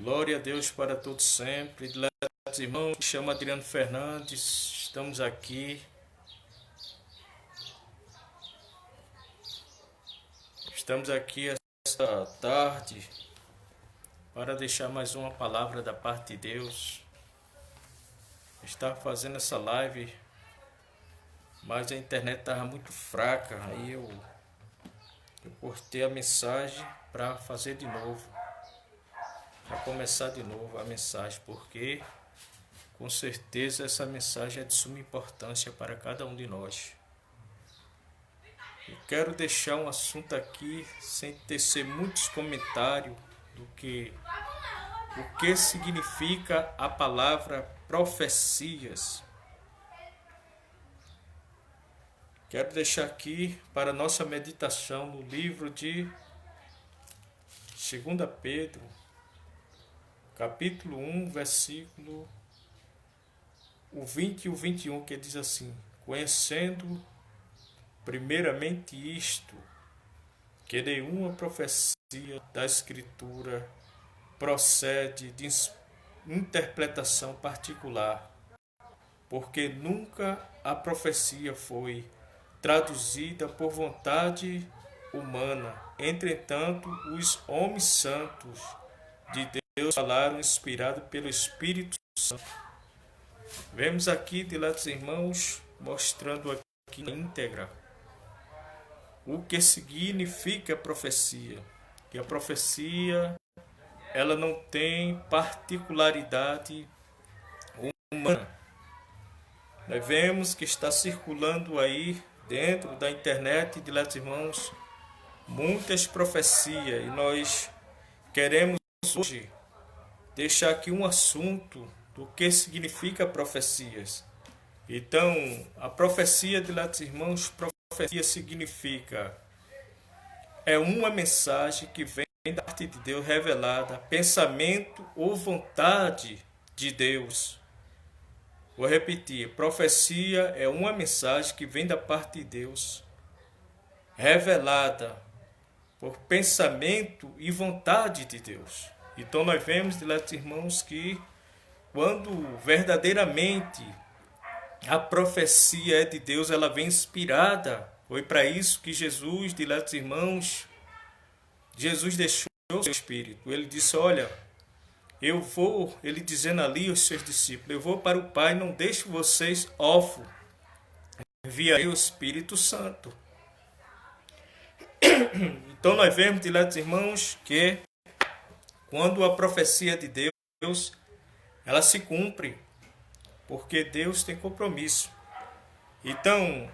Glória a Deus para todos sempre. Diletos irmãos, me chamo Adriano Fernandes. Estamos aqui esta tarde para deixar mais uma palavra da parte de Deus. Estava fazendo essa live, mas a internet estava muito fraca. Aí eu cortei a mensagem para fazer de novo. Para começar de novo a mensagem, porque com certeza essa mensagem é de suma importância para cada um de nós. Eu quero deixar um assunto aqui sem tecer muitos comentários do que o que significa a palavra profecias. Quero deixar aqui para nossa meditação no livro de 2 Pedro, capítulo 1, versículo o 20 e o 21, que diz assim: conhecendo primeiramente isto, que nenhuma profecia da Escritura procede de interpretação particular, porque nunca a profecia foi traduzida por vontade humana. Entretanto, os homens santos de Deus falaram inspirados pelo Espírito Santo. Vemos aqui, diletos irmãos, mostrando aqui na íntegra o que significa profecia. Que a profecia, ela não tem particularidade humana. Nós vemos que está circulando aí dentro da internet, diletos irmãos, muitas profecias, e nós queremos hoje deixar aqui um assunto do que significa profecias. Então, a profecia, diletos irmãos, profecia significa uma mensagem que vem da parte de Deus revelada, pensamento ou vontade de Deus. Vou repetir, profecia é uma mensagem que vem da parte de Deus, revelada por pensamento e vontade de Deus. Então nós vemos, diletos irmãos, que quando verdadeiramente a profecia é de Deus, ela vem inspirada. Foi para isso que Jesus, diletos irmãos, Jesus deixou o seu Espírito. Ele disse, olha, eu vou, ele dizendo ali aos seus discípulos, eu vou para o Pai, não deixo vocês órfãos, enviarei o Espírito Santo. Então nós vemos, diletos irmãos, que quando a profecia de Deus, ela se cumpre, porque Deus tem compromisso. Então,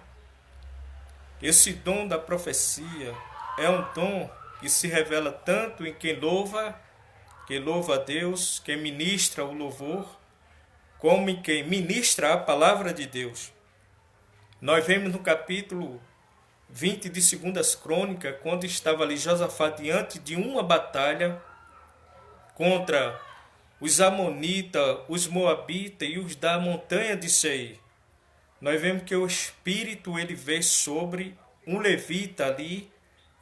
esse dom da profecia é um dom que se revela tanto em quem louva a Deus, quem ministra o louvor, como em quem ministra a palavra de Deus. Nós vemos no capítulo 20 de 2 Crônicas, quando estava ali Josafá diante de uma batalha contra os amonitas, os moabitas e os da montanha de Seir. Nós vemos que o Espírito ele veio sobre um levita ali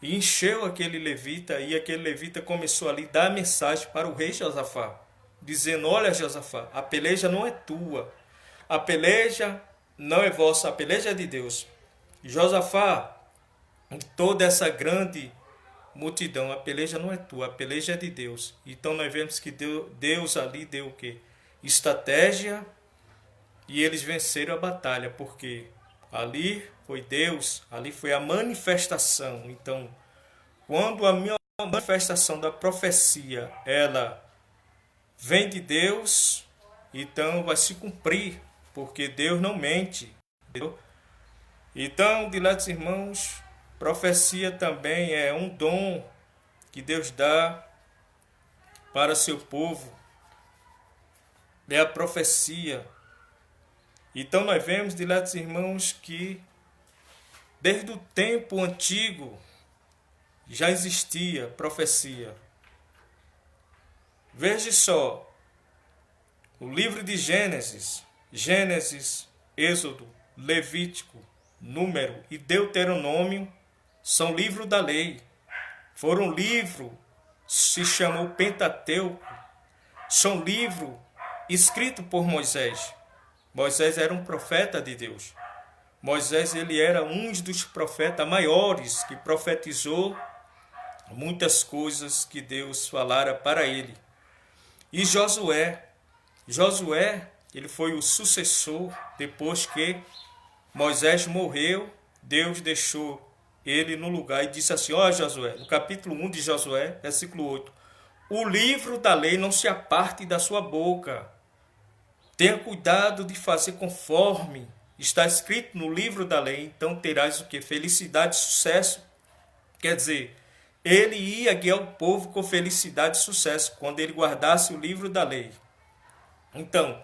e encheu aquele levita, e aquele levita começou ali a dar mensagem para o rei Josafá, dizendo, olha Josafá, a peleja não é tua, a peleja não é vossa, a peleja é de Deus. Josafá, toda essa grande multidão, a peleja não é tua, a peleja é de Deus. Então nós vemos que Deus ali deu o quê? Estratégia, e eles venceram a batalha, porque ali foi Deus, ali foi a manifestação. Então, quando a minha manifestação da profecia, ela vem de Deus, então vai se cumprir, porque Deus não mente. Entendeu? Então, diletos irmãos, profecia também é um dom que Deus dá para seu povo. É a profecia. Então nós vemos, diletos irmãos, que desde o tempo antigo já existia profecia. Veja só, o livro de Gênesis, Êxodo, Levítico, Número e Deuteronômio são livros da lei. Foram livros, se chamou Pentateuco, são livros escritos por Moisés. Moisés era um profeta de Deus. Moisés ele era um dos profetas maiores que profetizou muitas coisas que Deus falara para ele. E Josué, ele foi o sucessor depois que Moisés morreu. Deus deixou ele no lugar e disse assim, ó Josué, no capítulo 1 de Josué, versículo 8, o livro da lei não se aparte da sua boca. Tenha cuidado de fazer conforme está escrito no livro da lei, então terás o que? Felicidade e sucesso. Quer dizer, ele ia guiar o povo com felicidade e sucesso quando ele guardasse o livro da lei. Então,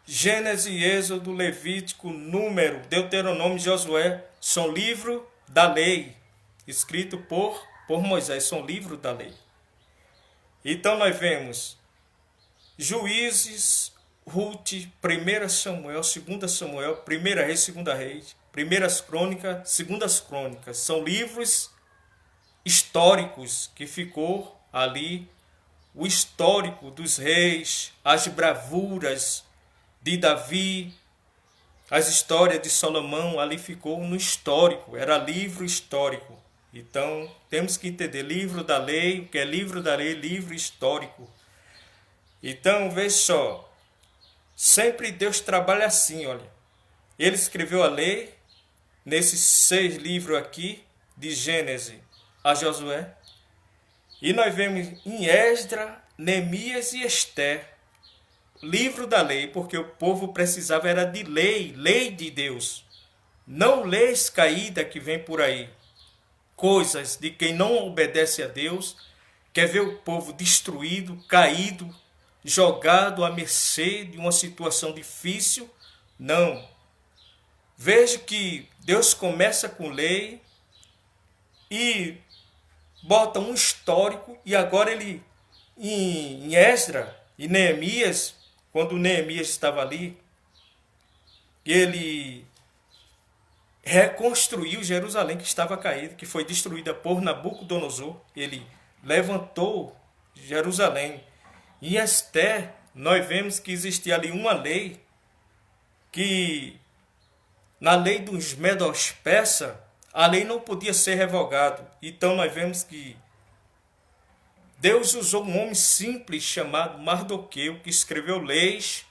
Gênesis, Êxodo, Levítico, Número, Deuteronômio e Josué são livros da lei, escrito por Moisés, são livros da lei. Então nós vemos Juízes, Ruth, 1 Samuel, 2 Samuel, 1 Reis, 2 Reis, 1 Crônicas, 2 Crônicas. São livros históricos que ficou ali, o histórico dos reis, as bravuras de Davi, as histórias de Salomão, ali ficou no histórico, era livro histórico. Então, temos que entender livro da lei, o que é livro da lei, livro histórico. Então, veja só, sempre Deus trabalha assim, olha. Ele escreveu a lei nesses 6 livros aqui, de Gênesis a Josué. E nós vemos em Esdras, Neemias e Ester, livro da lei, porque o povo precisava era de lei, lei de Deus. Não leis caídas que vem por aí. Coisas de quem não obedece a Deus, quer ver o povo destruído, caído, jogado à mercê de uma situação difícil. Não. Veja que Deus começa com lei e bota um histórico, e agora ele, em Esdras e Neemias, quando Neemias estava ali, ele reconstruiu Jerusalém que estava caída, que foi destruída por Nabucodonosor. Ele levantou Jerusalém. Em Ester, nós vemos que existia ali uma lei, que na lei dos Medos-Persas, a lei não podia ser revogada. Então nós vemos que Deus usou um homem simples chamado Mardoqueu, que escreveu leis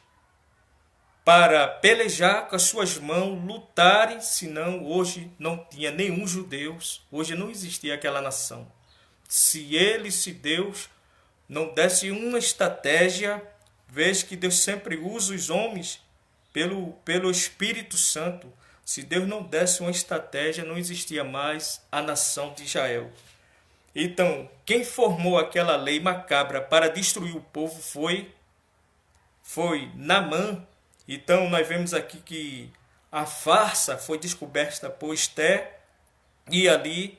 para pelejar com as suas mãos, lutarem, senão hoje não tinha nenhum judeu, hoje não existia aquela nação. Se Deus não desse uma estratégia, veja que Deus sempre usa os homens pelo Espírito Santo. Se Deus não desse uma estratégia, não existia mais a nação de Israel. Então, quem formou aquela lei macabra para destruir o povo foi Naamã. Então, nós vemos aqui que a farsa foi descoberta por Ester, e ali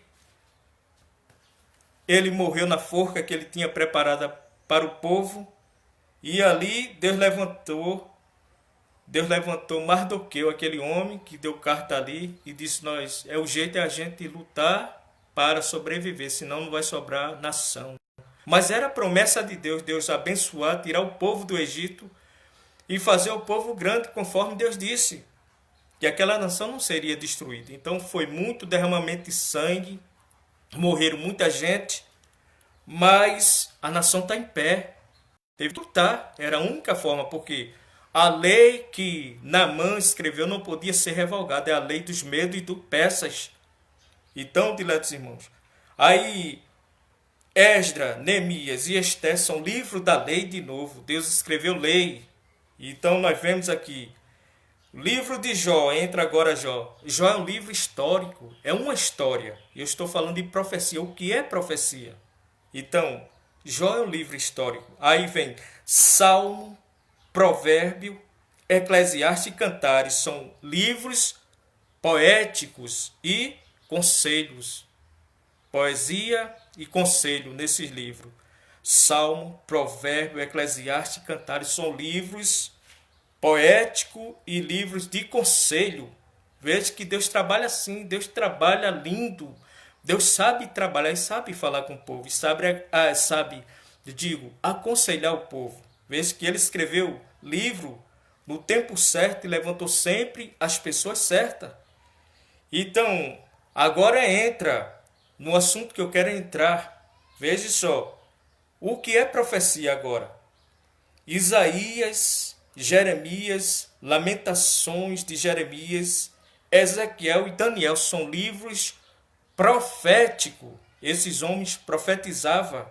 ele morreu na forca que ele tinha preparada para o povo, e ali Deus levantou Mardoqueu, aquele homem que deu carta ali, e disse, o jeito é a gente lutar para sobreviver, senão não vai sobrar nação. Mas era a promessa de Deus, Deus abençoar, tirar o povo do Egito e fazer o povo grande, conforme Deus disse, que aquela nação não seria destruída. Então foi muito derramamento de sangue, morreram muita gente, mas a nação está em pé. Teve que lutar, era a única forma, porque a lei que Naamã escreveu não podia ser revogada, é a lei dos medos e dos persas. Então, diletos irmãos, aí Esdras, Neemias e Ester são livros da lei de novo. Deus escreveu lei. Então nós vemos aqui, o livro de Jó, entra agora Jó. Jó é um livro histórico, é uma história. Eu estou falando de profecia. O que é profecia? Então, Jó é um livro histórico. Aí vem Salmo, Provérbio, Eclesiastes e Cantares. São livros poéticos e conselhos. Poesia e conselho nesses livros. Salmo, Provérbio, Eclesiastes e Cantares são livros poéticos e livros de conselho. Veja que Deus trabalha assim, Deus trabalha lindo. Deus sabe trabalhar e sabe falar com o povo, sabe digo, aconselhar o povo. Veja que ele escreveu livro no tempo certo e levantou sempre as pessoas certas. Então, agora entra no assunto que eu quero entrar. Veja só, o que é profecia agora? Isaías, Jeremias, Lamentações de Jeremias, Ezequiel e Daniel são livros proféticos. Esses homens profetizavam.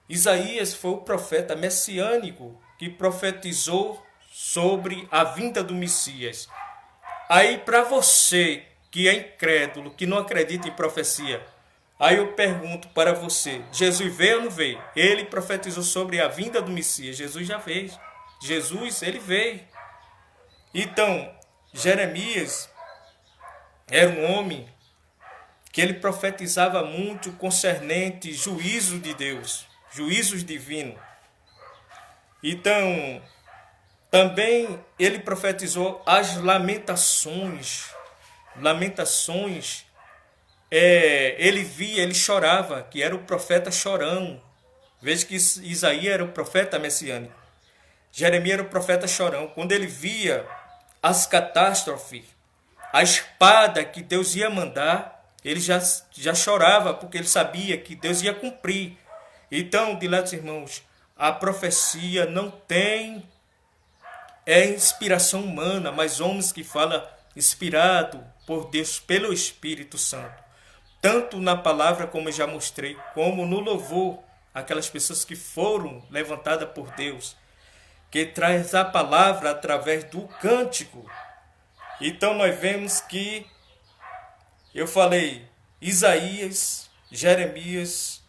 Isaías foi o profeta messiânico que profetizou sobre a vinda do Messias. Aí, para você que é incrédulo, que não acredita em profecia, aí eu pergunto para você, Jesus veio ou não veio? Ele profetizou sobre a vinda do Messias, Jesus já veio. Jesus, ele veio. Então, Jeremias era um homem que ele profetizava muito concernente juízo de Deus, juízos divinos. Então, também ele profetizou as lamentações. Lamentações, ele via, ele chorava, que era o profeta chorão. Veja que Isaías era o profeta messiânico. Jeremias era o profeta chorão. Quando ele via as catástrofes, a espada que Deus ia mandar, ele já chorava, porque ele sabia que Deus ia cumprir. Então, diletos irmãos, a profecia não tem inspiração humana, mas homens que falam inspirado por Deus, pelo Espírito Santo. Tanto na palavra, como eu já mostrei, como no louvor, aquelas pessoas que foram levantadas por Deus, que traz a palavra através do cântico. Então nós vemos que, eu falei, Isaías, Jeremias,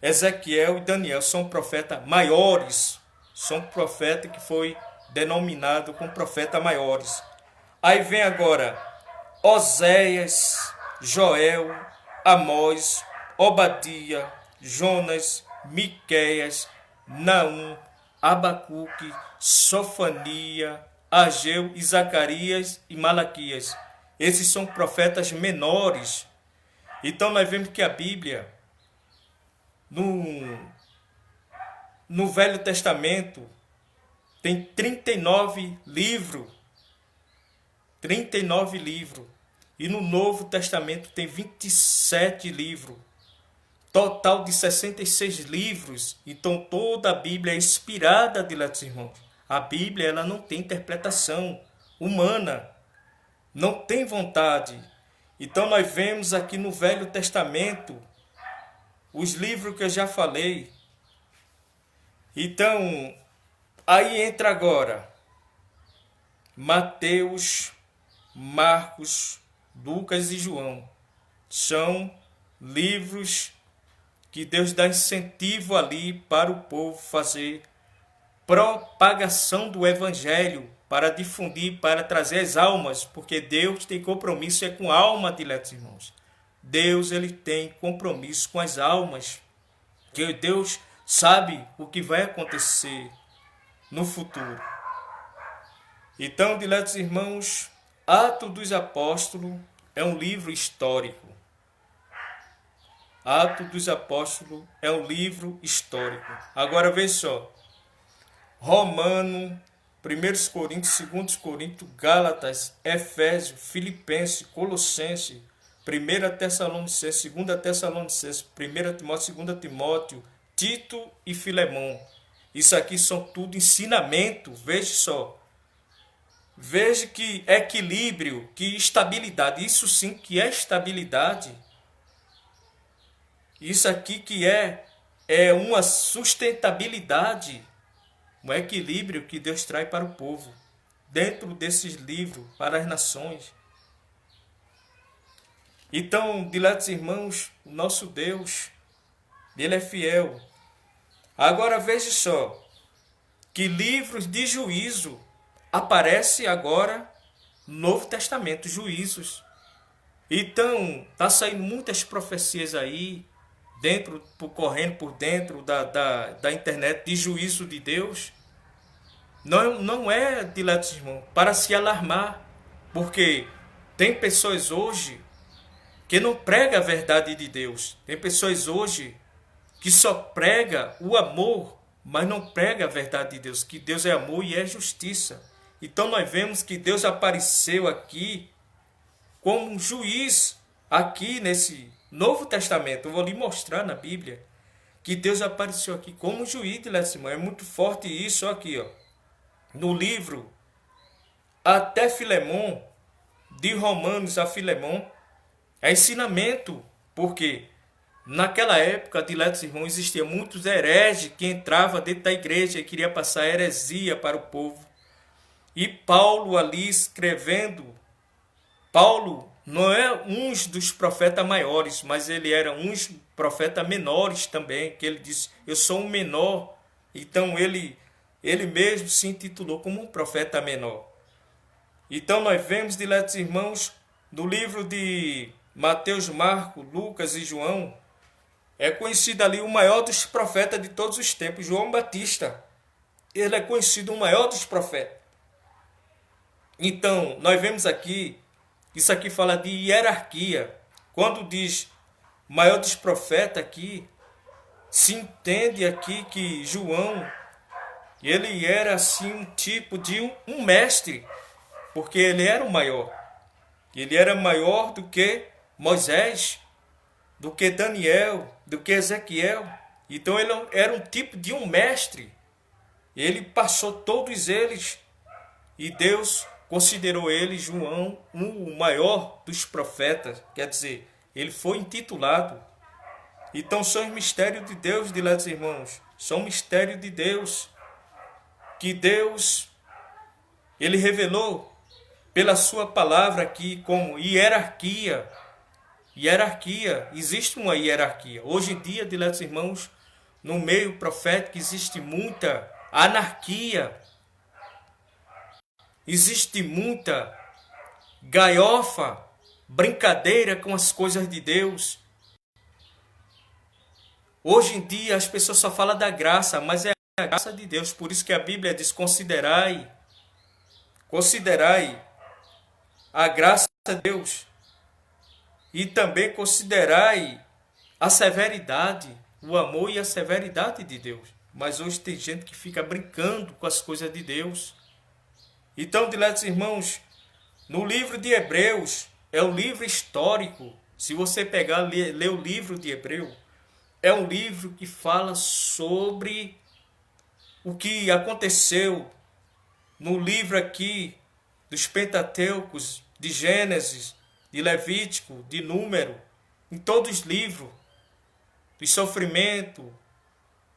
Ezequiel e Daniel são profetas maiores, são profetas que foi denominado como profetas maiores. Aí vem agora Oséias, Joel, Amós, Obadia, Jonas, Miqueias, Naum, Abacuque, Sofania, Ageu, e Zacarias e Malaquias. Esses são profetas menores. Então nós vemos que a Bíblia, no Velho Testamento, tem 39 livros. 39 livros. E no Novo Testamento tem 27 livros. Total de 66 livros. Então toda a Bíblia é inspirada, diletos irmãos. A Bíblia, ela não tem interpretação humana. Não tem vontade. Então nós vemos aqui no Velho Testamento os livros que eu já falei. Então, aí entra agora Mateus, Marcos, Lucas e João. São livros que Deus dá incentivo ali para o povo fazer propagação do Evangelho, para difundir, para trazer as almas, porque Deus tem compromisso com a alma, diletos irmãos. Deus, ele tem compromisso com as almas, que Deus sabe o que vai acontecer no futuro. Então, diletos irmãos, Atos dos Apóstolos é um livro histórico. Atos dos Apóstolos é um livro histórico. Agora veja só. Romano, 1 Coríntios, 2 Coríntios, Gálatas, Efésios, Filipenses, Colossenses, 1 Tessalonicenses, 2 Tessalonicenses, 1 Timóteo, 2 Timóteo, Tito e Filemão. Isso aqui são tudo ensinamento. Veja só. Veja que equilíbrio, que estabilidade. Isso sim que é estabilidade. Isso aqui que é uma sustentabilidade, um equilíbrio que Deus traz para o povo, dentro desses livros, para as nações. Então, diletos irmãos, o nosso Deus, ele é fiel. Agora veja só, que livros de juízo aparecem agora no Novo Testamento, juízos. Então, está saindo muitas profecias aí, correndo por dentro da internet, de juízo de Deus. Não é, diletos irmãos, para se alarmar, porque tem pessoas hoje que não pregam a verdade de Deus. Tem pessoas hoje que só prega o amor, mas não prega a verdade de Deus, que Deus é amor e é justiça. Então nós vemos que Deus apareceu aqui como um juiz, aqui nesse Novo Testamento. Eu vou lhe mostrar na Bíblia que Deus apareceu aqui como um juiz, irmão. É muito forte isso aqui, ó. No livro até Filemon, de Romanos a Filemon, é ensinamento, porque naquela época, diletos irmãos, existiam muitos hereges que entravam dentro da igreja e queria passar heresia para o povo. E Paulo ali escrevendo, Paulo não é um dos profetas maiores, mas ele era um dos profetas menores também, que ele disse, eu sou um menor. Então ele mesmo se intitulou como um profeta menor. Então nós vemos, diletos irmãos, no livro de Mateus, Marcos, Lucas e João, é conhecido ali o maior dos profetas de todos os tempos, João Batista. Ele é conhecido o maior dos profetas. Então, nós vemos aqui, isso aqui fala de hierarquia. Quando diz maior dos profetas aqui, se entende aqui que João, ele era assim um tipo de um mestre, porque ele era o maior. Ele era maior do que Moisés, do que Daniel, do que Ezequiel. Então ele era um tipo de um mestre. Ele passou todos eles e Deus considerou ele, João, o maior dos profetas. Quer dizer, ele foi intitulado. Então são os mistérios de Deus, diletos irmãos. São mistérios de Deus. Que Deus, ele revelou pela sua palavra aqui como hierarquia. Hierarquia, existe uma hierarquia. Hoje em dia, diletos irmãos, no meio profético existe muita anarquia. Existe muita galhofa, brincadeira com as coisas de Deus. Hoje em dia as pessoas só falam da graça, mas é a graça de Deus. Por isso que a Bíblia diz, considerai a graça de Deus. E também considerai a severidade, o amor e a severidade de Deus. Mas hoje tem gente que fica brincando com as coisas de Deus. Então, diletos irmãos, no livro de Hebreus, é um livro histórico. Se você pegar, ler o livro de Hebreus, é um livro que fala sobre o que aconteceu no livro aqui dos Pentateucos, de Gênesis, de Levítico, de Número, em todos os livros, do sofrimento,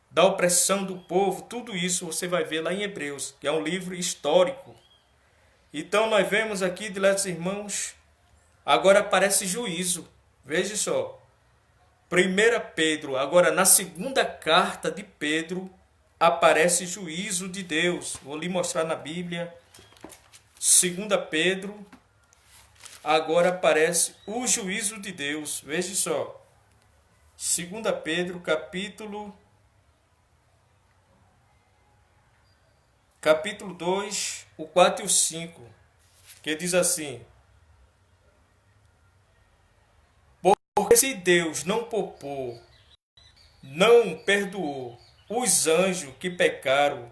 da opressão do povo, tudo isso você vai ver lá em Hebreus, que é um livro histórico. Então nós vemos aqui, diletos irmãos, agora aparece juízo. Veja só, 1 Pedro, agora na segunda carta de Pedro, aparece juízo de Deus. Vou lhe mostrar na Bíblia. 2 Pedro, agora aparece o juízo de Deus. Veja só. 2 Pedro, capítulo 2, o 4 e o 5, que diz assim: porque se Deus não poupou, não perdoou os anjos que pecaram,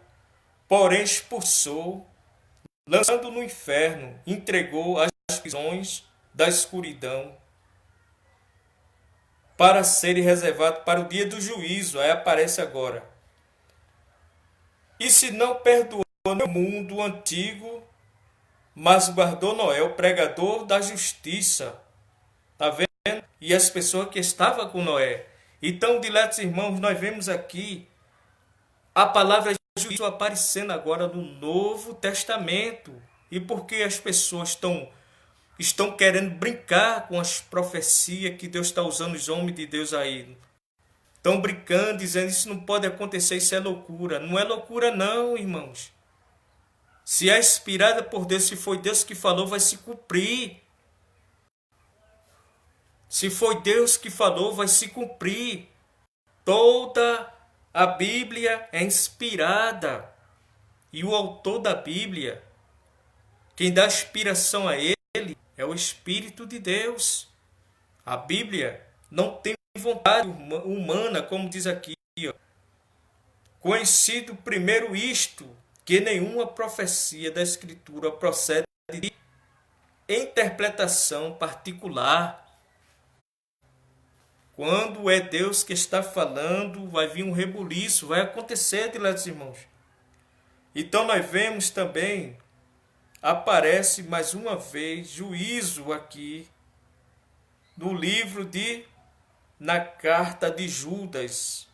porém expulsou, lançando no inferno, entregou as prisões da escuridão, para serem reservados para o dia do juízo. Aí aparece agora. E se não perdoou no mundo antigo, mas guardou Noé, o pregador da justiça. Está vendo? E as pessoas que estavam com Noé. Então, diletos irmãos, nós vemos aqui a palavra juízo aparecendo agora no Novo Testamento. E por que as pessoas estão querendo brincar com as profecias que Deus está usando os homens de Deus aí? Estão brincando, dizendo isso não pode acontecer, isso é loucura. Não é loucura não, irmãos. Se é inspirada por Deus, se foi Deus que falou, vai se cumprir. Se foi Deus que falou, vai se cumprir. Toda a Bíblia é inspirada. E o autor da Bíblia, quem dá inspiração a ele, é o Espírito de Deus. A Bíblia não tem vontade humana, como diz aqui, ó. Conhecido primeiro isto, que nenhuma profecia da Escritura procede de interpretação particular. Quando é Deus que está falando, vai vir um rebuliço, vai acontecer, diletos irmãos. Então nós vemos também, aparece mais uma vez juízo aqui no livro na carta de Judas.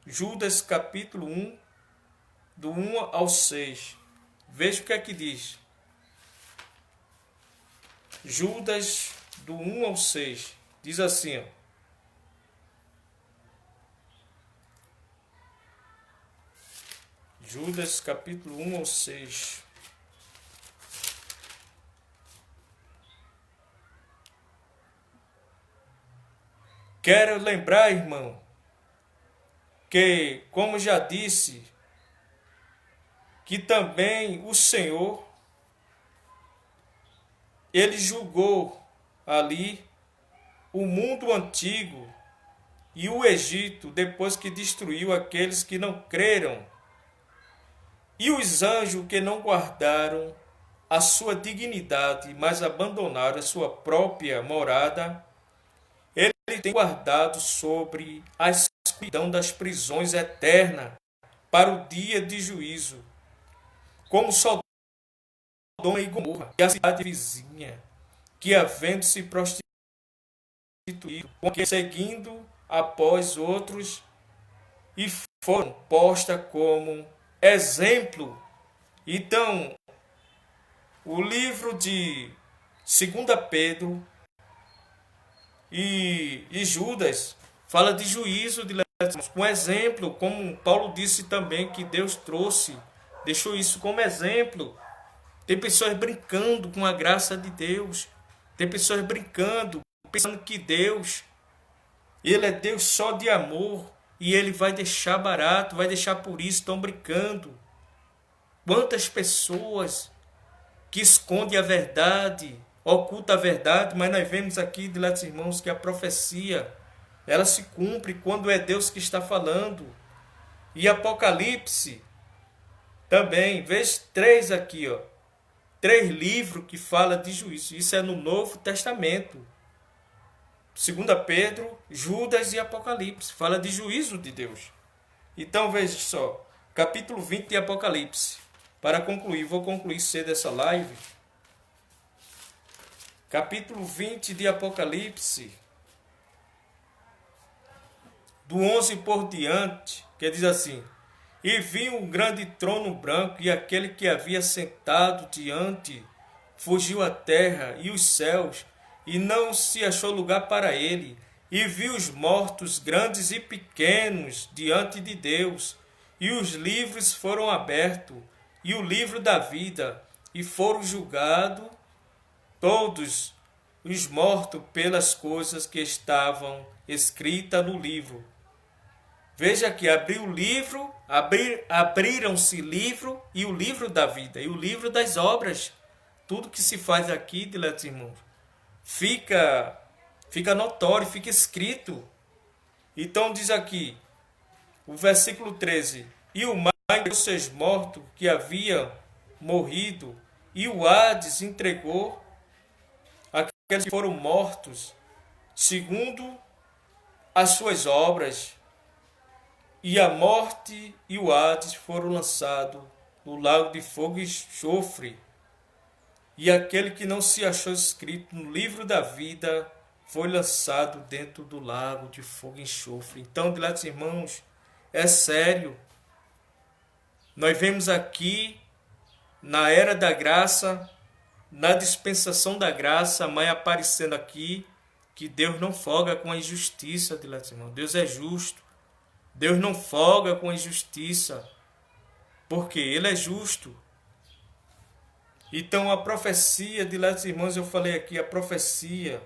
Judas capítulo 1, do 1 ao 6. Veja o que é que diz. Judas, do 1 ao 6. Diz assim, ó. Judas capítulo 1 ao 6. Quero lembrar, irmão, que, como já disse, que também o Senhor, ele julgou ali o mundo antigo e o Egito, depois que destruiu aqueles que não creram, e os anjos que não guardaram a sua dignidade, mas abandonaram a sua própria morada. Ele tem guardado sobre a escuridão das prisões eternas para o dia de juízo, como Sodoma e Gomorra, e a cidade vizinha, que havendo se prostituído, seguindo após outros, e foram postas como exemplo. Então, o livro de 2 Pedro e Judas fala de juízo, com exemplo, como Paulo disse também que Deus trouxe, deixou isso como exemplo. Tem pessoas brincando com a graça de Deus, tem pessoas brincando, pensando que Deus, ele é Deus só de amor, e ele vai deixar barato, vai deixar por isso, estão brincando. Quantas pessoas que escondem a verdade, oculta a verdade, mas nós vemos aqui, diletos irmãos, que a profecia, ela se cumpre quando é Deus que está falando. E Apocalipse também, veja 3 aqui, ó, 3 livros que falam de juízo. Isso é no Novo Testamento. 2 Pedro, Judas e Apocalipse, fala de juízo de Deus. Então veja só, capítulo 20 de Apocalipse. Para concluir, vou concluir cedo essa live. Capítulo 20 de Apocalipse, do 11 por diante, que diz assim: E vi um grande trono branco, e aquele que havia sentado diante fugiu à terra e os céus, e não se achou lugar para ele. E vi os mortos, grandes e pequenos, diante de Deus, e os livros foram abertos, e o livro da vida, e foram julgados todos os mortos pelas coisas que estavam escritas no livro. Veja que abriu o livro, abriram-se livro, e o livro da vida, e o livro das obras. Tudo que se faz aqui, diletos irmãos, fica notório, fica escrito. Então diz aqui, o versículo 13: E o mar entregou seus mortos que haviam morrido, e o Hades entregou aqueles que foram mortos segundo as suas obras. E a morte e o Hades foram lançados no lago de fogo e enxofre. E aquele que não se achou escrito no livro da vida foi lançado dentro do lago de fogo e enxofre. Então, diletos irmãos, é sério. Nós vemos aqui, na era da graça, na dispensação da graça, a mãe aparecendo aqui, que Deus não folga com a injustiça, diletos irmãos. Deus é justo. Deus não folga com a injustiça, porque Ele é justo. Então a profecia, diletos irmãos, eu falei aqui, a profecia,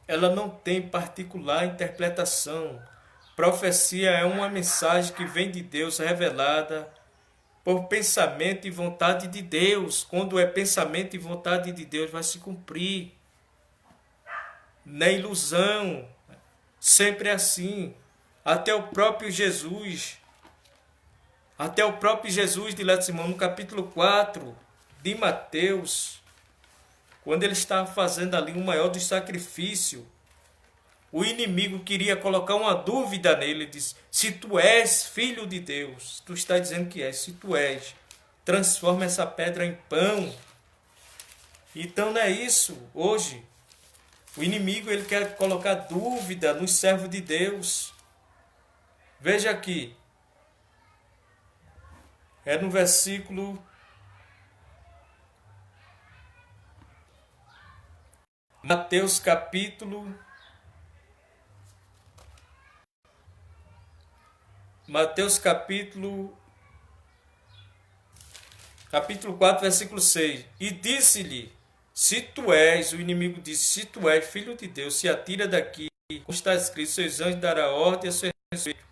ela não tem particular interpretação. Profecia é uma mensagem que vem de Deus, revelada por pensamento e vontade de Deus. Quando é pensamento e vontade de Deus, vai se cumprir. Não é ilusão. Sempre assim. Até o próprio Jesus, diletos irmãos, no capítulo 4 de Mateus, quando ele estava fazendo ali o maior dos sacrifícios, o inimigo queria colocar uma dúvida nele. Ele disse: se tu és filho de Deus, tu está dizendo que és, se tu és, transforma essa pedra em pão. Então não é isso hoje. O inimigo ele quer colocar dúvida nos servos de Deus. Veja aqui. É no versículo Mateus capítulo 4, versículo 6. E disse-lhe: se tu és, o inimigo disse: se tu és filho de Deus, se atira daqui, como está escrito: seus anjos dará ordem a seu respeito,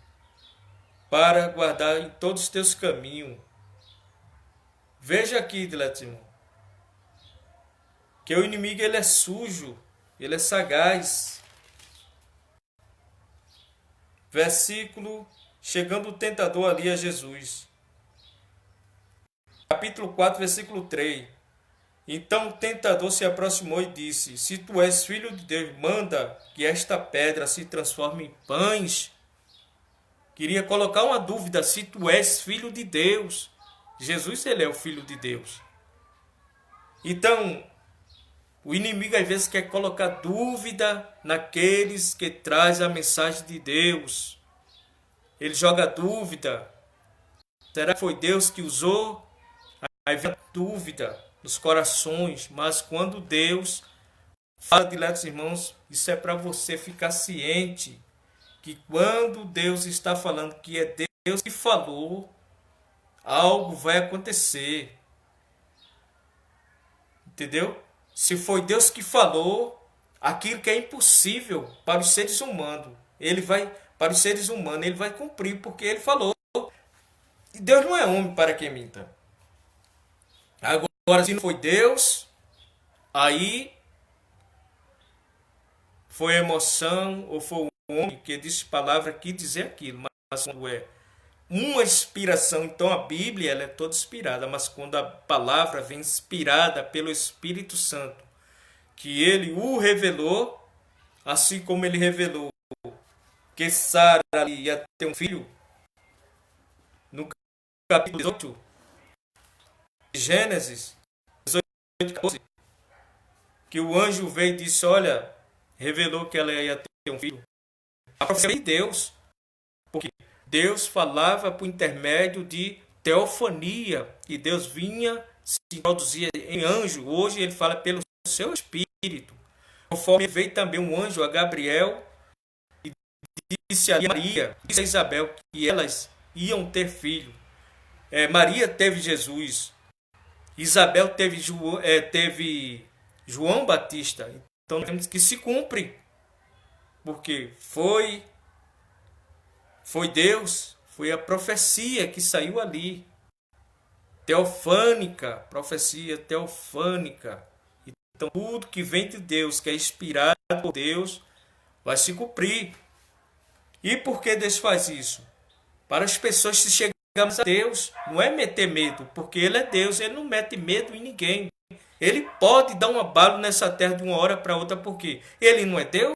para guardar em todos os teus caminhos. Veja aqui, dileto irmão, que o inimigo ele é sujo, ele é sagaz. Versículo, chegando o tentador ali a Jesus. Capítulo 4, versículo 3. Então o tentador se aproximou e disse: se tu és filho de Deus, manda que esta pedra se transforme em pães. Queria colocar uma dúvida: se tu és filho de Deus. Jesus, ele é o filho de Deus. Então, o inimigo às vezes quer colocar dúvida naqueles que trazem a mensagem de Deus. Ele joga dúvida. Será que foi Deus que usou? Aí vem a dúvida nos corações. Mas quando Deus fala, diletos irmãos, isso é para você ficar ciente. Que quando Deus está falando que é Deus que falou, algo vai acontecer. Entendeu? Se foi Deus que falou, aquilo que é impossível para os seres humanos, ele vai cumprir, porque ele falou. E Deus não é homem para que minta. Agora, se não foi Deus, aí foi emoção ou foi o homem que disse palavra que dizer aquilo. Mas quando é uma inspiração, então a Bíblia ela é toda inspirada, mas quando a palavra vem inspirada pelo Espírito Santo, que ele o revelou, assim como ele revelou que Sara ia ter um filho, no capítulo 18 de Gênesis 18, que o anjo veio e disse: olha, revelou que ela ia ter um filho. A profecia de Deus, porque Deus falava por intermédio de teofania, e Deus vinha se introduzir em anjo. Hoje ele fala pelo seu Espírito. Conforme veio também um anjo a Gabriel e disse a Maria, disse a Isabel, que elas iam ter filho. Maria teve Jesus, Isabel teve João Batista. Então temos que se cumpre, porque foi Deus, foi a profecia que saiu ali. Teofânica, profecia teofânica. Então tudo que vem de Deus, que é inspirado por Deus, vai se cumprir. E por que Deus faz isso? Para as pessoas se chegarmos a Deus, não é meter medo, porque Ele é Deus, Ele não mete medo em ninguém. Ele pode dar um abalo nessa terra de uma hora para outra, porque Ele não é Deus.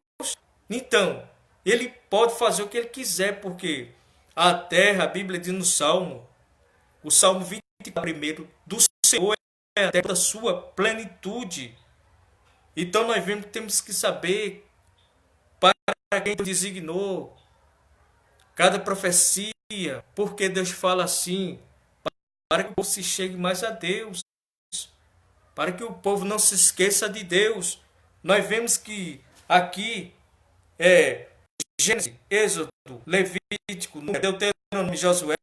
Então, Ele pode fazer o que Ele quiser, porque a terra, a Bíblia diz no Salmo, o Salmo 21, do Senhor é a terra da sua plenitude. Então nós temos que saber para quem Deus designou cada profecia, porque Deus fala assim, para que o povo se chegue mais a Deus, para que o povo não se esqueça de Deus. Nós vemos que aqui Gênesis, Êxodo, Levítico, Deuteronômio, Josué,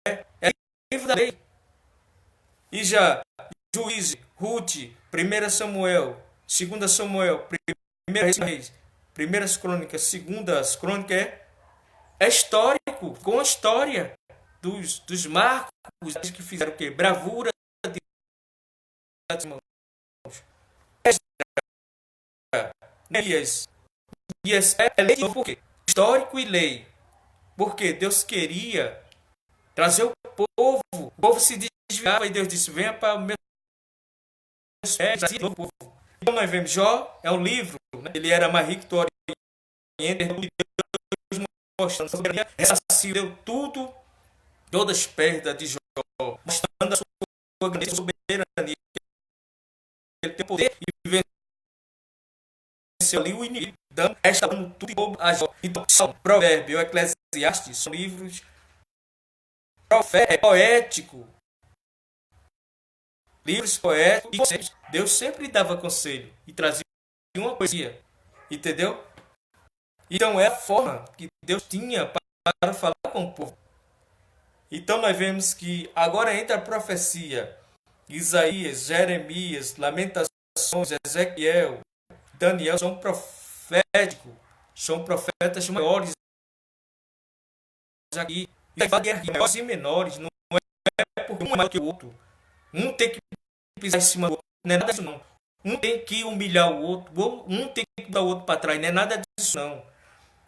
é livro da lei. E já Juízes, Ruth, 1 Samuel, 2 Samuel, 1 Reis, 1 Crônicas, 2 Crônicas, é histórico, com a história dos marcos que fizeram o quê? Bravura de irmãos. Neemias é eleito por quê? histórico e lei. Porque Deus queria trazer o povo se desviava e Deus disse: venha para o meu povo. Então nós vemos Jó, é um livro, né? Ele era mais rico do Oriente, Deus mostrando sobre ele, deu tudo, todas as perdas de Jó, mostrando a sua grande soberania, ele tem poder e venceu ali o inimigo, dando tudo a Jó. Então, Provérbio, Eclesiastes são livros poéticos, livros poéticos e conselhos. Deus sempre dava conselho e trazia uma poesia, entendeu? Então é a forma que Deus tinha para falar com o povo. Então nós vemos que agora entra a profecia. Isaías, Jeremias, Lamentações, Ezequiel, Daniel são proféticos, são profetas maiores aqui. E fala de maiores e menores, não é porque um é maior que o outro. Um tem que pisar em cima do outro, não é nada disso não. Um tem que humilhar o outro, um tem que dar o outro para trás, não é nada disso não.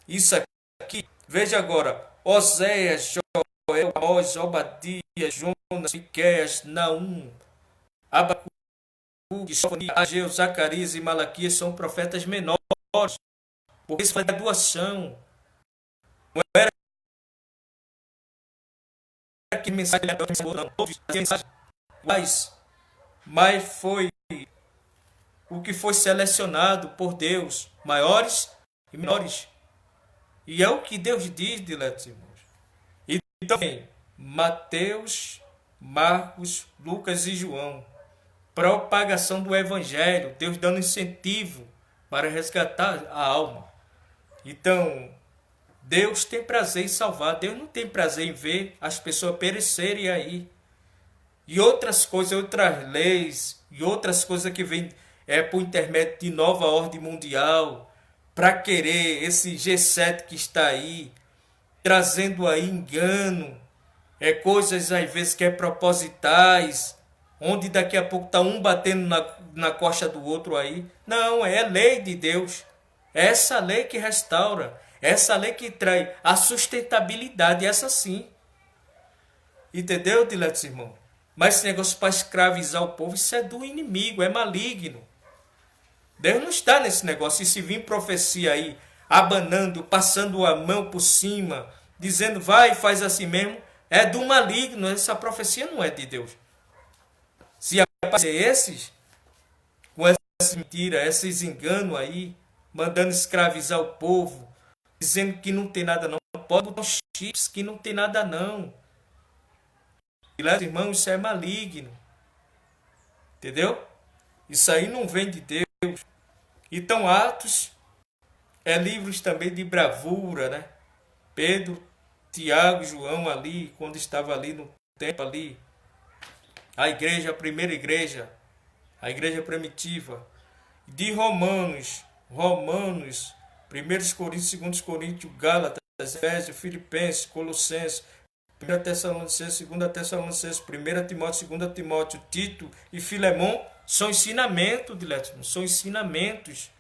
Isso aqui, veja agora, Oséias, Joel, Amós, Obadias, Jonas, Miqueias, Naum, Abacuque, Sofonias, Ageu, Zacarias e Malaquias são profetas menores, porque isso foi graduação. Não era que mensagem não, todos mensagens, mas foi o que foi selecionado por Deus, maiores e menores. E é o que Deus diz, diletos irmãos. E também Mateus, Marcos, Lucas e João. Propagação do Evangelho, Deus dando incentivo para resgatar a alma. Então, Deus tem prazer em salvar, Deus não tem prazer em ver as pessoas perecerem aí. E outras coisas, outras leis, e outras coisas que vêm por intermédio de nova ordem mundial, para querer esse G7 que está aí, trazendo aí engano, coisas às vezes que é propositais, onde daqui a pouco está um batendo na costa do outro aí. Não, é lei de Deus. É essa lei que restaura, é essa lei que traz a sustentabilidade, essa sim. Entendeu, diletos irmãos? Mas esse negócio para escravizar o povo, isso é do inimigo, é maligno. Deus não está nesse negócio. E se vir profecia aí, abanando, passando a mão por cima, dizendo vai, faz assim mesmo, é do maligno. Essa profecia não é de Deus. Se aparecer esses, com essa mentira, esses enganos aí, mandando escravizar o povo, dizendo que não tem nada não, pode botar uns chips que não tem nada não. E lá, irmãos, isso é maligno. Entendeu? Isso aí não vem de Deus. Então, Atos é livros também de bravura, né? Pedro, Tiago, João ali, quando estava ali no templo ali, a igreja, a primeira igreja, a igreja primitiva. De Romanos, 1 Coríntios, 2 Coríntios, Gálatas, Efésios, Filipenses, Colossenses, 1 Tessalonicenses, 2 Tessalonicenses, 1 Timóteo, 2 Timóteo, Tito e Filemão são ensinamentos, diletos, são ensinamentos.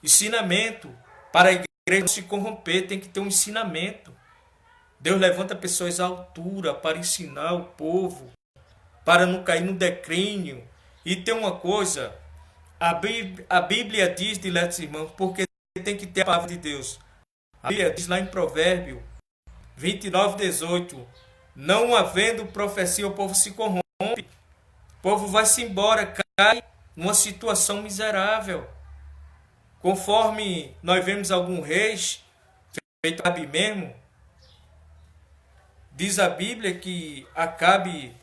Ensinamento para a igreja não se corromper, tem que ter um ensinamento. Deus levanta pessoas à altura para ensinar o povo, para não cair no declínio. E tem uma coisa, a Bíblia diz, diletos irmãos, porque tem que ter a palavra de Deus. A Bíblia diz lá em Provérbio 29:18, não havendo profecia, o povo se corrompe. O povo vai-se embora, cai numa situação miserável. Conforme nós vemos alguns reis, feito Acabe mesmo, diz a Bíblia que Acabe,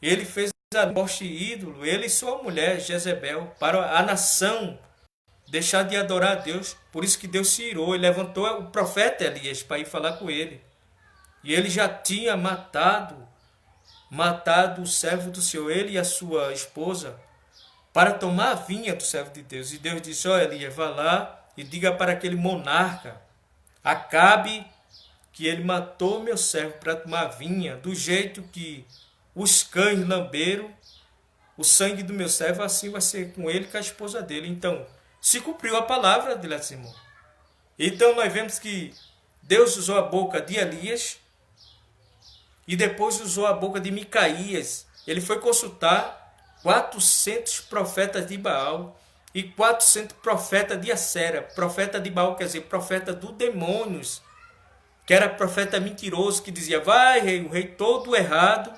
ele fez a morte ídolo, ele e sua mulher, Jezebel, para a nação deixar de adorar a Deus. Por isso que Deus se irou e levantou o profeta Elias para ir falar com ele. E ele já tinha matado o servo do Senhor, ele e a sua esposa, para tomar a vinha do servo de Deus. E Deus disse, Elias, vá lá e diga para aquele monarca, Acabe, que ele matou meu servo para tomar a vinha, do jeito que os cães lamberam o sangue do meu servo, assim vai ser com ele e com a esposa dele. Então, se cumpriu a palavra de Simão. Então nós vemos que Deus usou a boca de Elias e depois usou a boca de Micaías. Ele foi consultar 400 profetas de Baal e 400 profetas de Acera. Profeta de Baal quer dizer profeta do demônios, que era profeta mentiroso, que dizia, vai rei, o rei todo errado,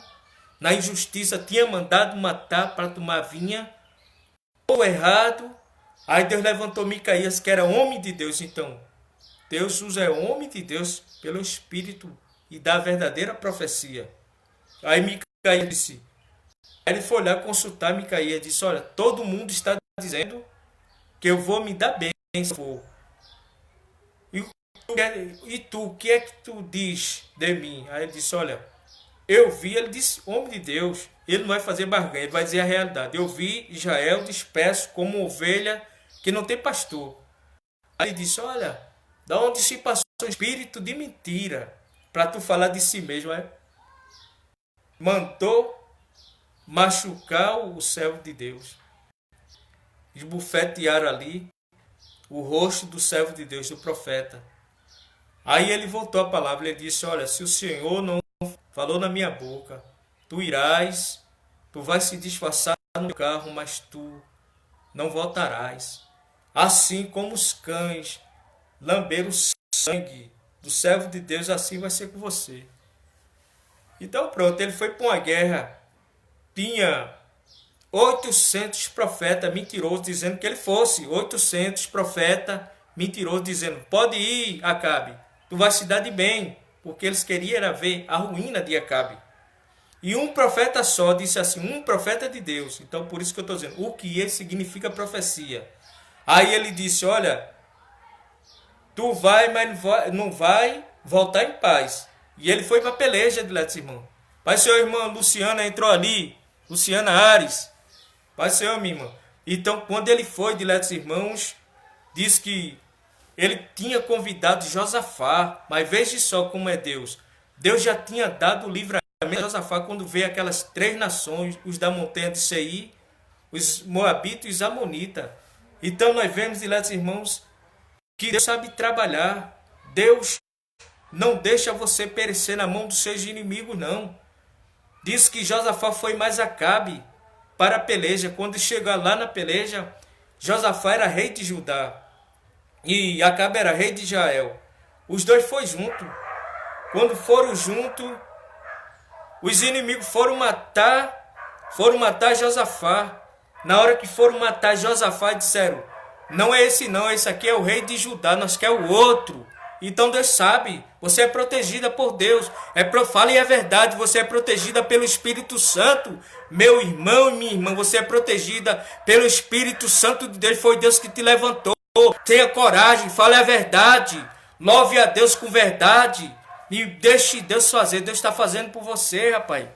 na injustiça, tinha mandado matar para tomar vinha, todo errado. Aí Deus levantou Micaías, que era homem de Deus. Então, Deus usa homem de Deus pelo Espírito e dá a verdadeira profecia. Aí Micaías disse, ele foi lá consultar Micaías, disse, olha, todo mundo está dizendo que eu vou me dar bem se for. E tu, o que é que tu diz de mim? Aí ele disse, olha, eu vi, ele disse, homem de Deus, ele não vai fazer barganha, ele vai dizer a realidade. Eu vi Israel disperso como ovelha que não tem pastor. Aí ele disse, olha, da onde se passou o espírito de mentira para tu falar de si mesmo, é? Mandou machucar o servo de Deus. Esbofetearam ali o rosto do servo de Deus, do profeta. Aí ele voltou a palavra, ele disse, olha, se o Senhor não falou na minha boca, tu irás, tu vais se disfarçar no carro, mas tu não voltarás. Assim como os cães lamberam o sangue do servo de Deus, assim vai ser com você. Então pronto, ele foi para uma guerra, tinha 800 profetas mentirosos dizendo que ele fosse, 800 profetas mentirosos dizendo, pode ir, Acabe, tu vai se dar de bem, porque eles queriam ver a ruína de Acabe. E um profeta só disse assim, um profeta de Deus. Então por isso que eu estou dizendo, o que ele significa profecia. Aí ele disse, olha, tu vai, mas não vai voltar em paz. E ele foi para a peleja de Letes Irmão. Pai, seu irmão, Luciana entrou ali, Luciana Ares. Pai, seu minha irmã. Então quando ele foi de Letes Irmãos, diz que ele tinha convidado Josafá, mas veja só como é Deus. Deus já tinha dado o livramento a Josafá quando veio aquelas 3 nações, os da montanha de Seir, os Moabitas e os Amonitas. Então nós vemos, diletos irmãos, que Deus sabe trabalhar. Deus não deixa você perecer na mão dos seus inimigos, não. Diz que Josafá foi mais Acabe para a peleja. Quando chegar lá na peleja, Josafá era rei de Judá e Acabe era rei de Israel. Os dois foram juntos. Quando foram juntos, os inimigos foram matar Josafá. Na hora que foram matar Josafá, disseram, não é esse não, esse aqui é o rei de Judá, nós quer o outro. Então Deus sabe, você é protegida por Deus. Fala e é verdade, você é protegida pelo Espírito Santo. Meu irmão e minha irmã, você é protegida pelo Espírito Santo de Deus. Foi Deus que te levantou. Tenha coragem, fale a verdade. Louve a Deus com verdade. E deixe Deus fazer. Deus está fazendo por você, rapaz.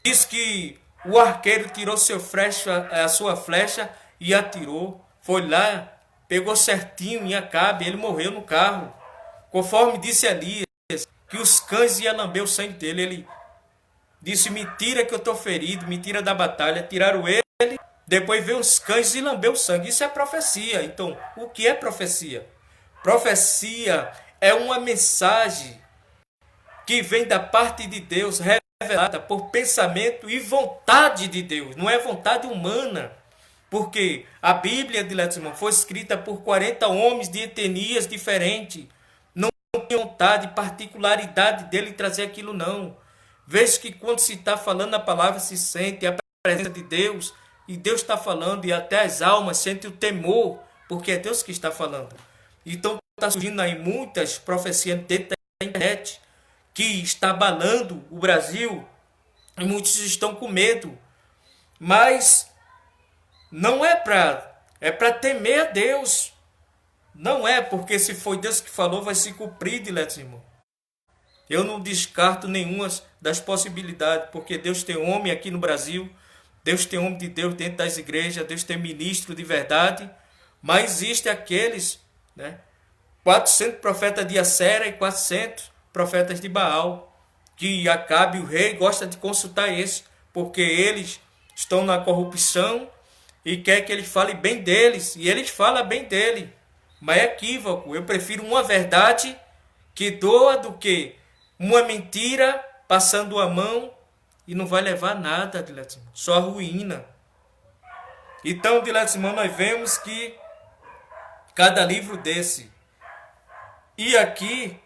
Diz que o arqueiro tirou a sua flecha e atirou. Foi lá, pegou certinho em Acabe, ele morreu no carro. Conforme disse Elias, que os cães iam lamber o sangue dele. Ele disse, me tira que eu estou ferido, me tira da batalha. Tiraram ele, depois veio os cães e lambeu o sangue. Isso é profecia. Então, o que é profecia? Profecia é uma mensagem que vem da parte de Deus, revelada por pensamento e vontade de Deus. Não é vontade humana. Porque a Bíblia, diletos irmãos, foi escrita por 40 homens de etnias diferentes. Não tem vontade, particularidade dele trazer aquilo, não. Veja que quando se está falando a palavra, se sente a presença de Deus. E Deus está falando, e até as almas sentem o temor, porque é Deus que está falando. Então está surgindo aí muitas profecias dentro da internet, que está abalando o Brasil, e muitos estão com medo. Mas não é para temer a Deus. Não é, porque se foi Deus que falou, vai se cumprir, diletos irmãos. Eu não descarto nenhuma das possibilidades, porque Deus tem homem aqui no Brasil, Deus tem homem de Deus dentro das igrejas, Deus tem ministro de verdade, mas existem aqueles, 400 profetas de Acera e 400 profetas de Baal, que Acabe, o rei, gosta de consultar esses, porque eles estão na corrupção e quer que ele fale bem deles, e eles falam bem dele. Mas é equívoco. Eu prefiro uma verdade que doa do que uma mentira passando a mão e não vai levar nada, diletos irmãos, só ruína. Então, diletos irmãos, nós vemos que cada livro desse, e aqui,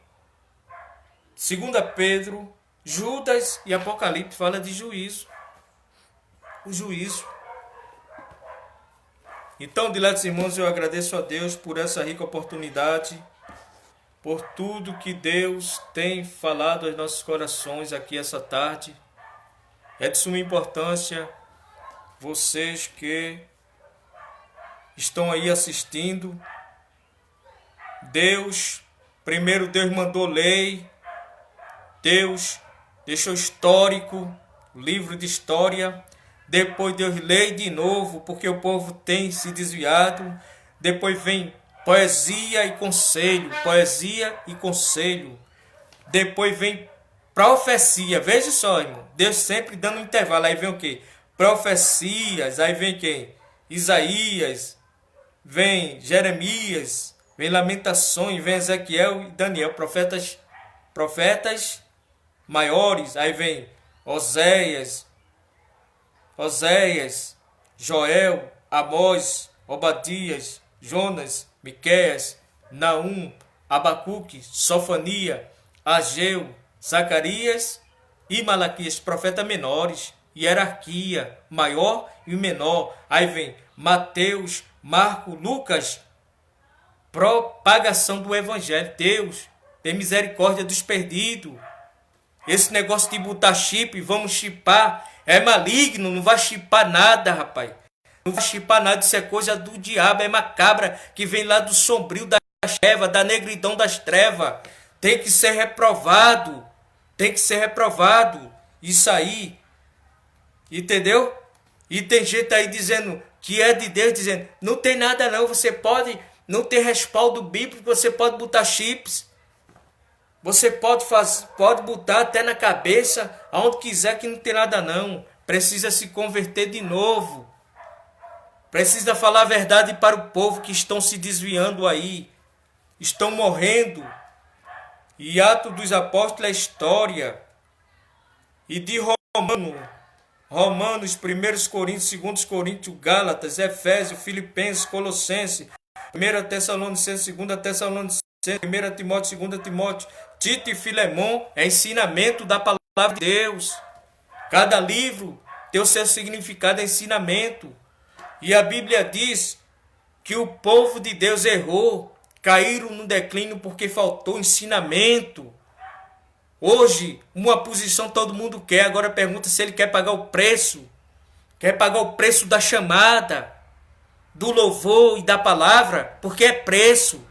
2 Pedro, Judas e Apocalipse fala de juízo. O juízo. Então, diletos irmãos, eu agradeço a Deus por essa rica oportunidade, por tudo que Deus tem falado aos nossos corações aqui essa tarde. É de suma importância vocês que estão aí assistindo. Primeiro Deus mandou lei, Deus deixou histórico, livro de história. Depois Deus lê de novo, porque o povo tem se desviado. Depois vem poesia e conselho, poesia e conselho. Depois vem profecia. Veja só, irmão, Deus sempre dando um intervalo. Aí vem o quê? Profecias. Aí vem quem? Isaías, vem Jeremias, vem Lamentações, vem Ezequiel e Daniel, profetas maiores. Aí vem Oséias, Joel, Amós, Obadias, Jonas, Miqueias, Naum, Abacuque, Sofania, Ageu, Zacarias e Malaquias, profetas menores, hierarquia, maior e menor. Aí vem Mateus, Marcos, Lucas, propagação do evangelho. Deus tem misericórdia dos perdidos. Esse negócio de botar chip, vamos chipar, é maligno, não vai chipar nada, rapaz. Não vai chipar nada, isso é coisa do diabo, é macabra, que vem lá do sombrio das trevas, da negridão das trevas. Tem que ser reprovado, isso aí, entendeu? E tem gente aí dizendo que é de Deus, dizendo, não tem nada não, você pode, não tem respaldo bíblico, você pode botar chips. Você pode botar até na cabeça, aonde quiser, que não tem nada não. Precisa se converter de novo. Precisa falar a verdade para o povo que estão se desviando aí. Estão morrendo. E Atos dos Apóstolos é história. E de Romanos, 1 Coríntios, 2 Coríntios, Gálatas, Efésios, Filipenses, Colossenses, 1 Tessalonicenses, 2 Tessalonicenses, 1 Timóteo, 2 Timóteo, Tito e Filemon, é ensinamento da palavra de Deus. Cada livro tem o seu significado, é ensinamento. E a Bíblia diz que o povo de Deus errou, caíram no declínio porque faltou ensinamento. Hoje, uma posição todo mundo quer, agora pergunta se ele quer pagar o preço. Quer pagar o preço da chamada, do louvor e da palavra, porque é preço.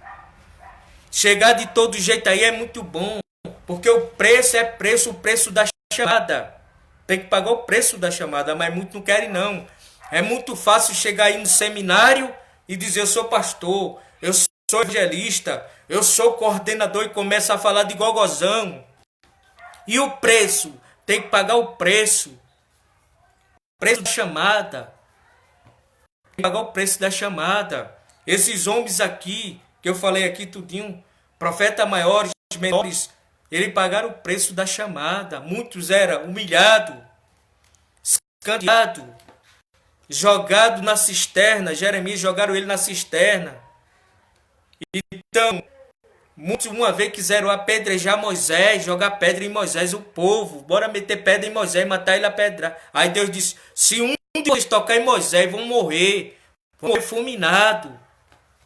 Chegar de todo jeito aí é muito bom, porque o preço é o preço da chamada. Tem que pagar o preço da chamada, mas muitos não querem não. É muito fácil chegar aí no seminário e dizer, eu sou pastor, eu sou evangelista, eu sou coordenador, e começa a falar de gogozão. E o preço? Tem que pagar o preço. Preço da chamada. Tem que pagar o preço da chamada. Esses homens aqui, que eu falei aqui tudinho, profetas maiores, menores, eles pagaram o preço da chamada. Muitos eram humilhados, escanteados, jogado na cisterna. Jeremias jogaram ele na cisterna. Então, muitos uma vez quiseram apedrejar Moisés, jogar pedra em Moisés, o povo, bora meter pedra em Moisés, matar ele a pedra. Aí Deus disse, se um de vocês tocar em Moisés, vão morrer fulminado.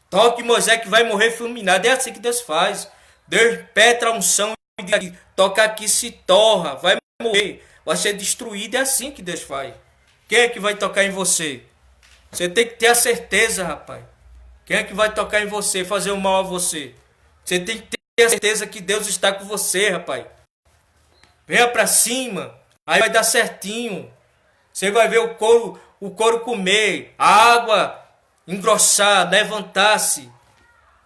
Toque Moisés que vai morrer fulminado. É assim que Deus faz. Deus petra a unção e diz, toca aqui, se torra, vai morrer, vai ser destruído. É assim que Deus faz. Quem é que vai tocar em você? Você tem que ter a certeza, rapaz. Quem é que vai tocar em você, fazer o mal a você? Você tem que ter a certeza que Deus está com você, rapaz. Venha pra cima, aí vai dar certinho. Você vai ver o couro comer, a água engrossar, levantar-se.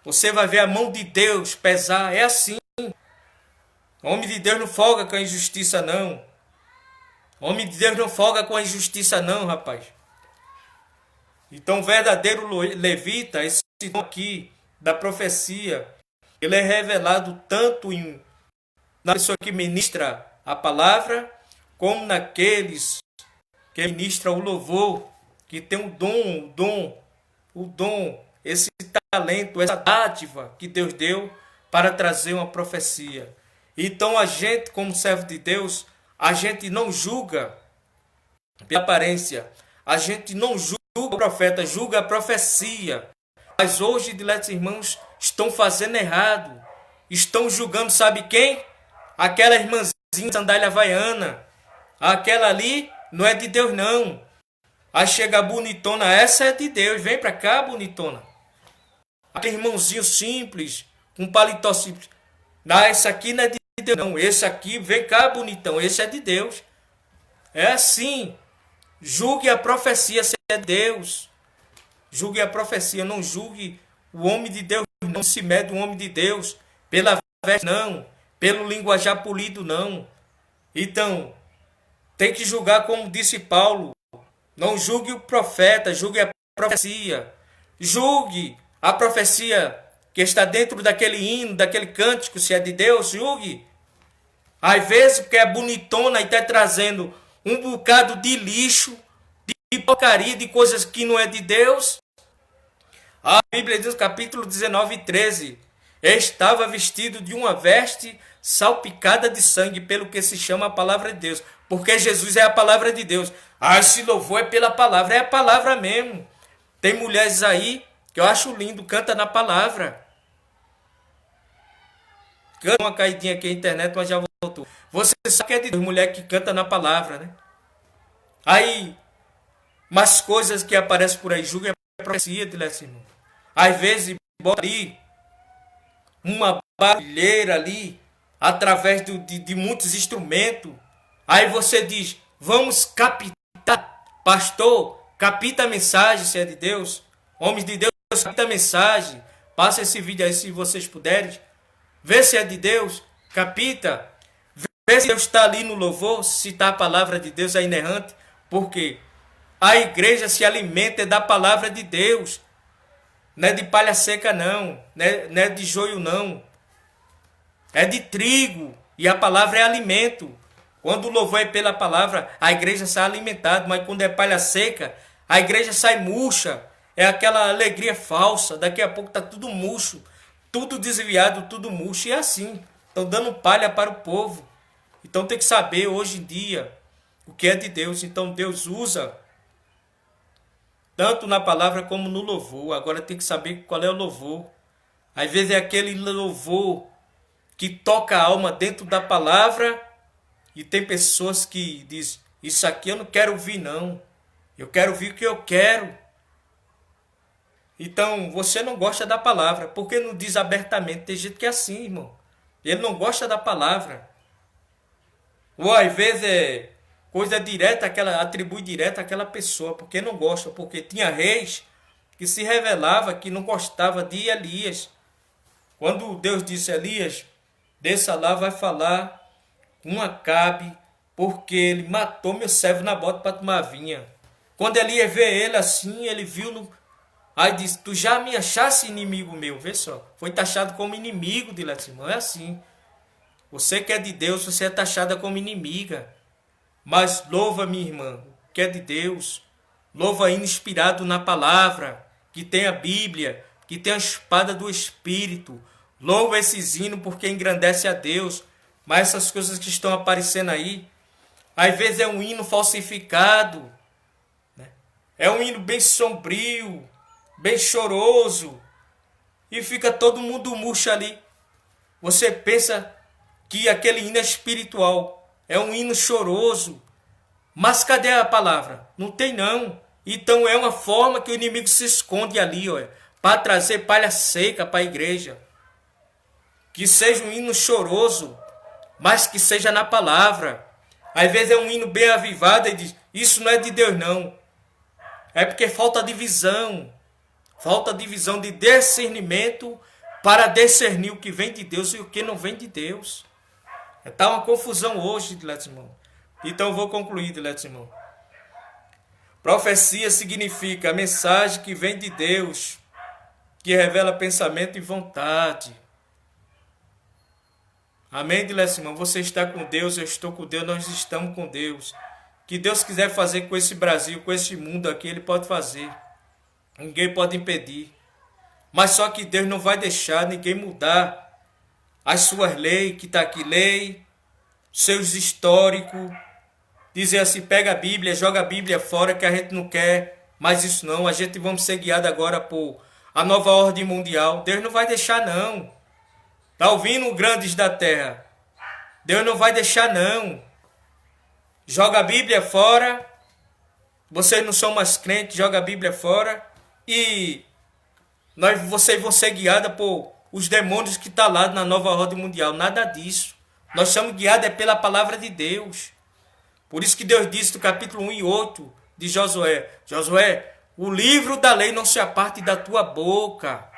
Você vai ver a mão de Deus pesar. É assim. O homem de Deus não folga com a injustiça, não. O homem de Deus não folga com a injustiça, não, rapaz. Então, o verdadeiro levita, esse aqui, da profecia, ele é revelado tanto na pessoa que ministra a palavra, como naqueles que ministram o louvor, que tem o dom, esse talento, essa dádiva que Deus deu para trazer uma profecia. Então a gente, como servo de Deus, a gente não julga pela aparência, a gente não julga o profeta, julga a profecia. Mas hoje, diletos irmãos, estão fazendo errado. Estão julgando, sabe quem? Aquela irmãzinha de sandália havaiana. Aquela ali não é de Deus, não. Aí chega a bonitona, essa é de Deus. Vem pra cá, bonitona. Aquele irmãozinho simples, com paletó simples. Não, esse aqui não é de Deus, não. Esse aqui, vem cá, bonitão. Esse é de Deus. É assim. Julgue a profecia se é Deus. Julgue a profecia, não julgue o homem de Deus, não se mede o homem de Deus pela veste, não, pelo linguajar polido, não. Então, tem que julgar como disse Paulo. Não julgue o profeta, julgue a profecia. Julgue a profecia que está dentro daquele hino, daquele cântico, se é de Deus, julgue. Às vezes, que é bonitona e está trazendo um bocado de lixo, de porcaria, de coisas que não é de Deus. A Bíblia diz no capítulo 19 e 13. Estava vestido de uma veste salpicada de sangue, pelo que se chama a palavra de Deus. Porque Jesus é a palavra de Deus. Ah, esse louvor é pela palavra. É a palavra mesmo. Tem mulheres aí que eu acho lindo, canta na palavra. Canta uma caidinha aqui na internet, mas já voltou. Você sabe que é de Deus, mulher que canta na palavra, né? Aí, mas coisas que aparecem por aí, julga a profecia, irmão. Às vezes, bota ali uma barulheira ali, através de muitos instrumentos. Aí você diz, vamos captar, pastor, capta a mensagem, se é de Deus. Homens de Deus, capta a mensagem. Passa esse vídeo aí, se vocês puderem. Vê se é de Deus, capta. Vê se Deus está ali no louvor, se está a palavra de Deus é inerrante. Porque a igreja se alimenta da palavra de Deus. Não é de palha seca, não. Não é de joio, não. É de trigo. E a palavra é alimento. Quando o louvor é pela palavra, a igreja sai alimentada. Mas quando é palha seca, a igreja sai murcha. É aquela alegria falsa. Daqui a pouco está tudo murcho. Tudo desviado, tudo murcho. E é assim. Estão dando palha para o povo. Então tem que saber hoje em dia o que é de Deus. Então Deus usa tanto na palavra como no louvor. Agora tem que saber qual é o louvor. Às vezes é aquele louvor que toca a alma dentro da palavra. E tem pessoas que dizem, isso aqui eu não quero ouvir não. Eu quero ouvir o que eu quero. Então você não gosta da palavra. Porque não diz abertamente. Tem gente que é assim, irmão. Ele não gosta da palavra. Ou às vezes é coisa direta, atribui direta àquela pessoa, porque não gosta, porque tinha reis que se revelava que não gostava de Elias. Quando Deus disse a Elias, desça lá, vai falar com Acabe, porque ele matou meu servo Nabote para tomar vinha. Quando Elias vê ele assim, ele viu, aí disse, tu já me achasse inimigo meu, vê só, foi taxado como inimigo de Letimão, é assim. Você que é de Deus, você é taxada como inimiga. Mas louva, minha irmã, que é de Deus. Louva inspirado na palavra, que tem a Bíblia, que tem a espada do Espírito. Louva esses hinos porque engrandece a Deus. Mas essas coisas que estão aparecendo aí, às vezes é um hino falsificado. Né? É um hino bem sombrio, bem choroso. E fica todo mundo murcho ali. Você pensa que aquele hino é espiritual. É um hino choroso. Mas cadê a palavra? Não tem não. Então é uma forma que o inimigo se esconde ali, para trazer palha seca para a igreja. Que seja um hino choroso, mas que seja na palavra. Às vezes é um hino bem avivado e diz, isso não é de Deus não. É porque falta divisão. Falta divisão de discernimento para discernir o que vem de Deus e o que não vem de Deus. Está uma confusão hoje, diletos irmãos. Então eu vou concluir, diletos irmãos. Profecia significa a mensagem que vem de Deus. que revela pensamento e vontade. Amém, Dilecimão? Você está com Deus, eu estou com Deus, nós estamos com Deus. Que Deus quiser fazer com esse Brasil, com esse mundo aqui, Ele pode fazer. Ninguém pode impedir. Mas só que Deus não vai deixar ninguém mudar as suas leis, que está aqui, lei, seus históricos. Dizer assim, pega a Bíblia, joga a Bíblia fora, que a gente não quer mais isso não. A gente vamos ser guiados agora por a nova ordem mundial. Deus não vai deixar não. Está ouvindo, grandes da terra? Deus não vai deixar não. Joga a Bíblia fora. Vocês não são mais crentes, joga a Bíblia fora. E vocês vão ser guiados por os demônios que estão lá na nova ordem mundial. Nada disso. Nós somos guiados pela palavra de Deus. Por isso que Deus disse no capítulo 1 e 8 de Josué. Josué, o livro da lei não se aparte da tua boca.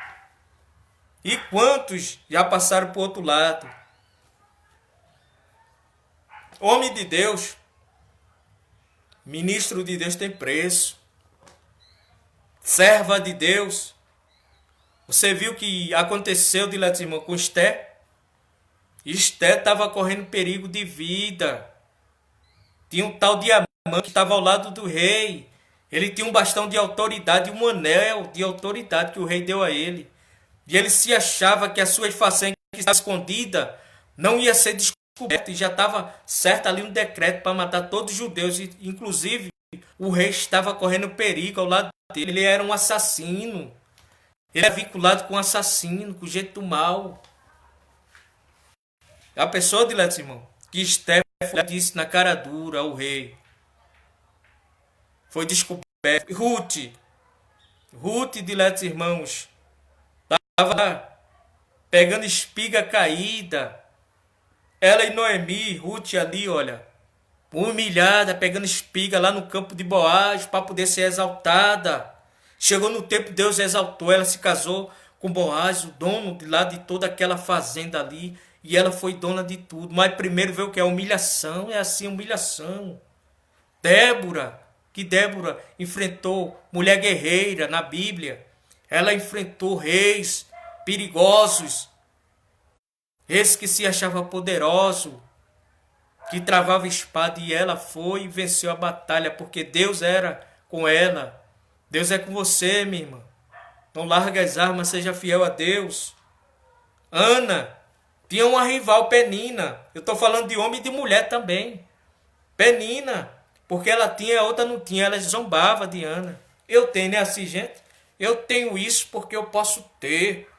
E quantos já passaram para o outro lado? Homem de Deus, ministro de Deus tem preço. Serva de Deus. Você viu o que aconteceu, Diletimão, com Esté? Esté estava correndo perigo de vida. Tinha um tal de Amã que estava ao lado do rei. Ele tinha um bastão de autoridade, um anel de autoridade que o rei deu a ele. E ele se achava que a sua façanha que estava escondida não ia ser descoberta. E já estava certo ali um decreto para matar todos os judeus. E, inclusive, o rei estava correndo perigo ao lado dele. Ele era um assassino. Ele era vinculado com um assassino, com jeito do mal. A pessoa, Dileto, irmão, que Esté disse na cara dura ao rei. Foi descoberto. Ruth, Dileto, irmãos, estava pegando espiga caída. Ela e Noemi, Ruth ali, olha, humilhada, pegando espiga lá no campo de Boaz para poder ser exaltada. Chegou no tempo, Deus exaltou, ela se casou com Boaz, o dono de lá de toda aquela fazenda ali, e ela foi dona de tudo. Mas primeiro veio o que? A humilhação, é assim, humilhação. Débora, que Débora enfrentou, mulher guerreira na Bíblia, ela enfrentou reis perigosos, reis que se achava poderoso, que travava espada, e ela foi e venceu a batalha, porque Deus era com ela. Deus é com você, minha irmã. Não larga as armas, seja fiel a Deus. Ana tinha uma rival, Penina. Eu estou falando de homem e de mulher também. Penina, porque ela tinha, a outra não tinha. Ela zombava de Ana. Eu tenho, né, assim, gente? Eu tenho isso porque eu posso ter.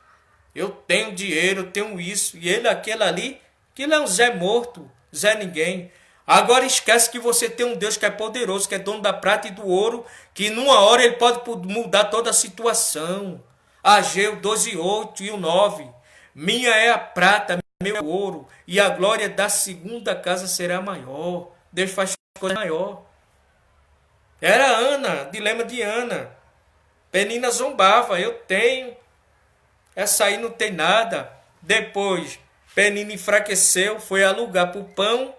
Eu tenho dinheiro, eu tenho isso. E ele, aquele ali, que não é um Zé morto, Zé ninguém. Agora esquece que você tem um Deus que é poderoso, que é dono da prata e do ouro, que numa hora ele pode mudar toda a situação. Ageu 12, 8 e o 9. Minha é a prata, meu é o ouro, e a glória da segunda casa será maior. Deus faz coisa maior. Era Ana, dilema de Ana. Penina zombava, eu tenho. Essa aí não tem nada. Depois, Penina enfraqueceu, foi alugar para o pão,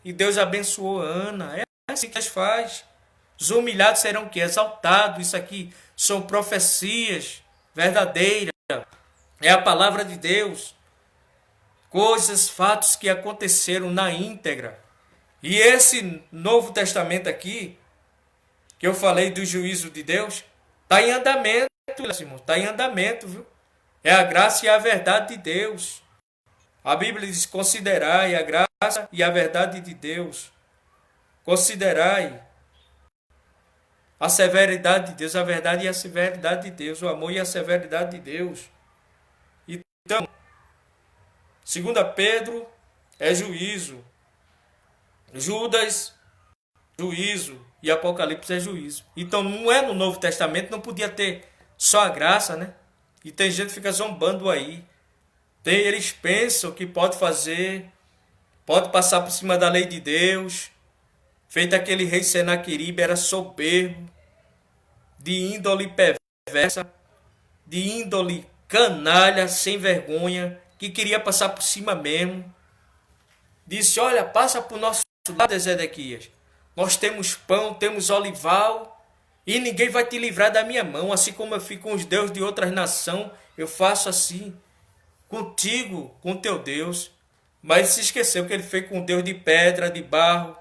e Deus abençoou Ana. É assim que Deus faz. Os humilhados serão o quê? Exaltados. Isso aqui são profecias verdadeiras. É a palavra de Deus. Coisas, fatos que aconteceram na íntegra. E esse Novo Testamento aqui, que eu falei do juízo de Deus, está em andamento, irmão. Está em andamento, viu? É a graça e a verdade de Deus. A Bíblia diz, considerai a graça e a verdade de Deus. Considerai a severidade de Deus, a verdade e a severidade de Deus, o amor e a severidade de Deus. Então, 2 Pedro é juízo. Judas, juízo. E Apocalipse é juízo. Então, não é no Novo Testamento, não podia ter só a graça, né? E tem gente que fica zombando aí. Eles pensam que pode fazer, pode passar por cima da lei de Deus. Feito aquele rei Senaqueribe, era soberbo, de índole perversa, de índole canalha, sem vergonha, que queria passar por cima mesmo. Disse, olha, passa por nosso lado, Ezequias. Nós temos pão, temos olival, E ninguém vai te livrar da minha mão, assim como eu fico com os deuses de outras nações, eu faço assim contigo, com teu Deus. Mas se esqueceu que ele fez com Deus de pedra, de barro,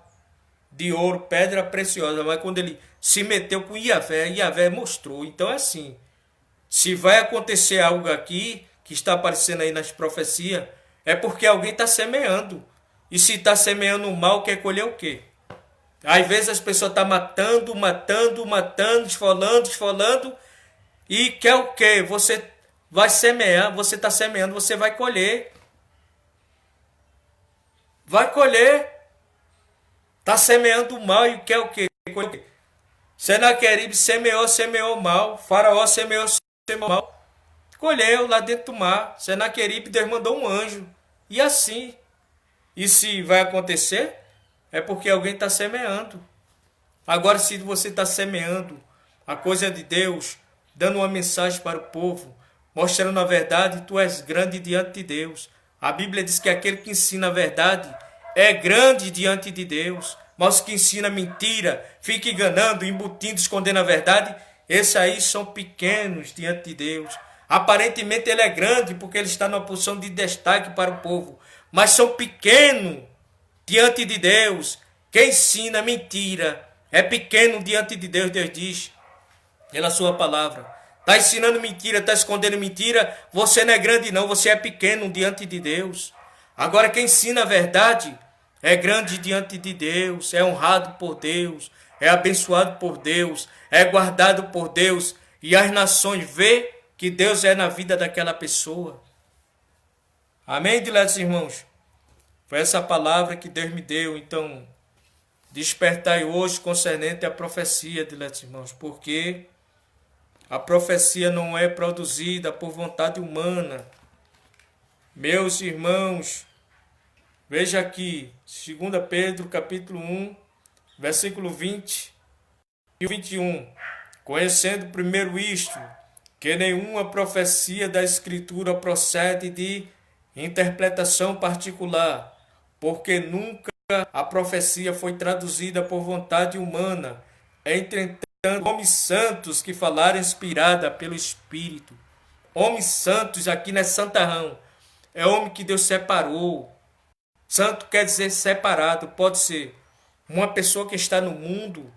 de ouro, pedra preciosa. Mas quando ele se meteu com Yahvé, Yahvé mostrou. Então é assim, se vai acontecer algo aqui, que está aparecendo aí nas profecias, é porque alguém está semeando. E se está semeando o mal, quer colher o quê? Às vezes as pessoas estão matando, esfolando, e quer o quê? Você vai semear, você está semeando, você vai colher. Vai colher. Está semeando o mal e quer o quê? Senaqueribe semeou mal. Faraó semeou mal. Colheu lá dentro do mar. Senaqueribe, Deus mandou um anjo. E assim. E se vai acontecer, é porque alguém está semeando. Agora, se você está semeando a coisa de Deus, dando uma mensagem para o povo, mostrando a verdade, tu és grande diante de Deus. A Bíblia diz que aquele que ensina a verdade é grande diante de Deus. Mas os que ensina mentira, fica enganando, embutindo, escondendo a verdade, esses aí são pequenos diante de Deus. Aparentemente ele é grande porque ele está numa posição de destaque para o povo, mas são pequenos diante de Deus. Quem ensina mentira é pequeno diante de Deus, Deus diz, pela sua palavra. Está ensinando mentira, está escondendo mentira, você não é grande não, você é pequeno diante de Deus. Agora quem ensina a verdade é grande diante de Deus, é honrado por Deus, é abençoado por Deus, é guardado por Deus, e as nações vê que Deus é na vida daquela pessoa. Amém, diletos irmãos? Foi essa palavra que Deus me deu, então despertai hoje concernente à profecia, diletos irmãos, porque a profecia não é produzida por vontade humana. Meus irmãos, veja aqui, 2 Pedro capítulo 1, versículo 20 e 21. Conhecendo primeiro isto, que nenhuma profecia da Escritura procede de interpretação particular, porque nunca a profecia foi traduzida por vontade humana. Entretanto, homens santos que falaram inspirada pelo Espírito. Homens santos, aqui não é santarrão, é homem que Deus separou. Santo quer dizer separado, pode ser uma pessoa que está no mundo,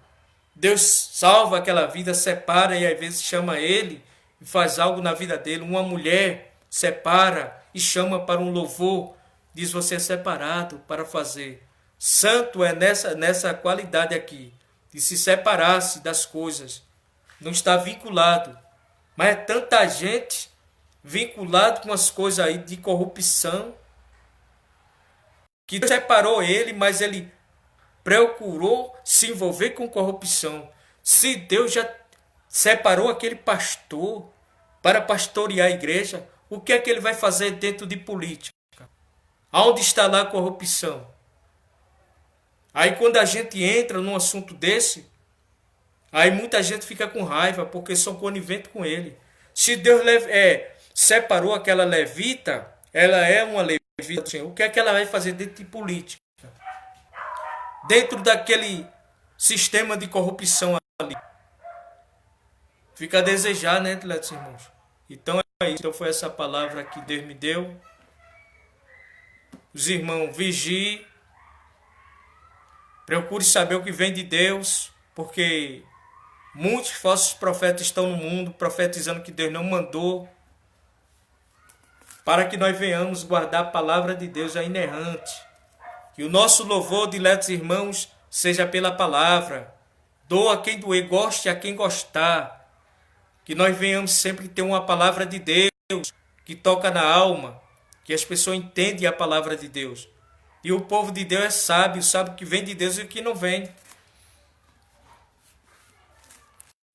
Deus salva aquela vida, separa e às vezes chama ele e faz algo na vida dele. Uma mulher separa e chama para um louvor, diz você é separado para fazer. Santo é nessa qualidade aqui, de se separar-se das coisas, não está vinculado. Mas é tanta gente vinculado com as coisas aí de corrupção, que Deus separou ele, mas ele procurou se envolver com corrupção. Se Deus já separou aquele pastor para pastorear a igreja, o que é que ele vai fazer dentro de política? Aonde está lá a corrupção? Aí quando a gente entra num assunto desse, aí muita gente fica com raiva, porque são coniventes com ele. Se Deus separou aquela levita, ela é uma levita, o que é que ela vai fazer dentro de política? Dentro daquele sistema de corrupção ali. Fica a desejar, né, diletos irmãos? Então é isso. Então foi essa palavra que Deus me deu. Os irmãos, vigiem. Procure saber o que vem de Deus, porque muitos falsos profetas estão no mundo profetizando que Deus não mandou, para que nós venhamos guardar a palavra de Deus, a inerrante. Que o nosso louvor, diletos irmãos, seja pela palavra. Doa a quem doer, goste a quem gostar. Que nós venhamos sempre ter uma palavra de Deus que toca na alma, que as pessoas entendem a palavra de Deus. E o povo de Deus é sábio, sabe o que vem de Deus e o que não vem.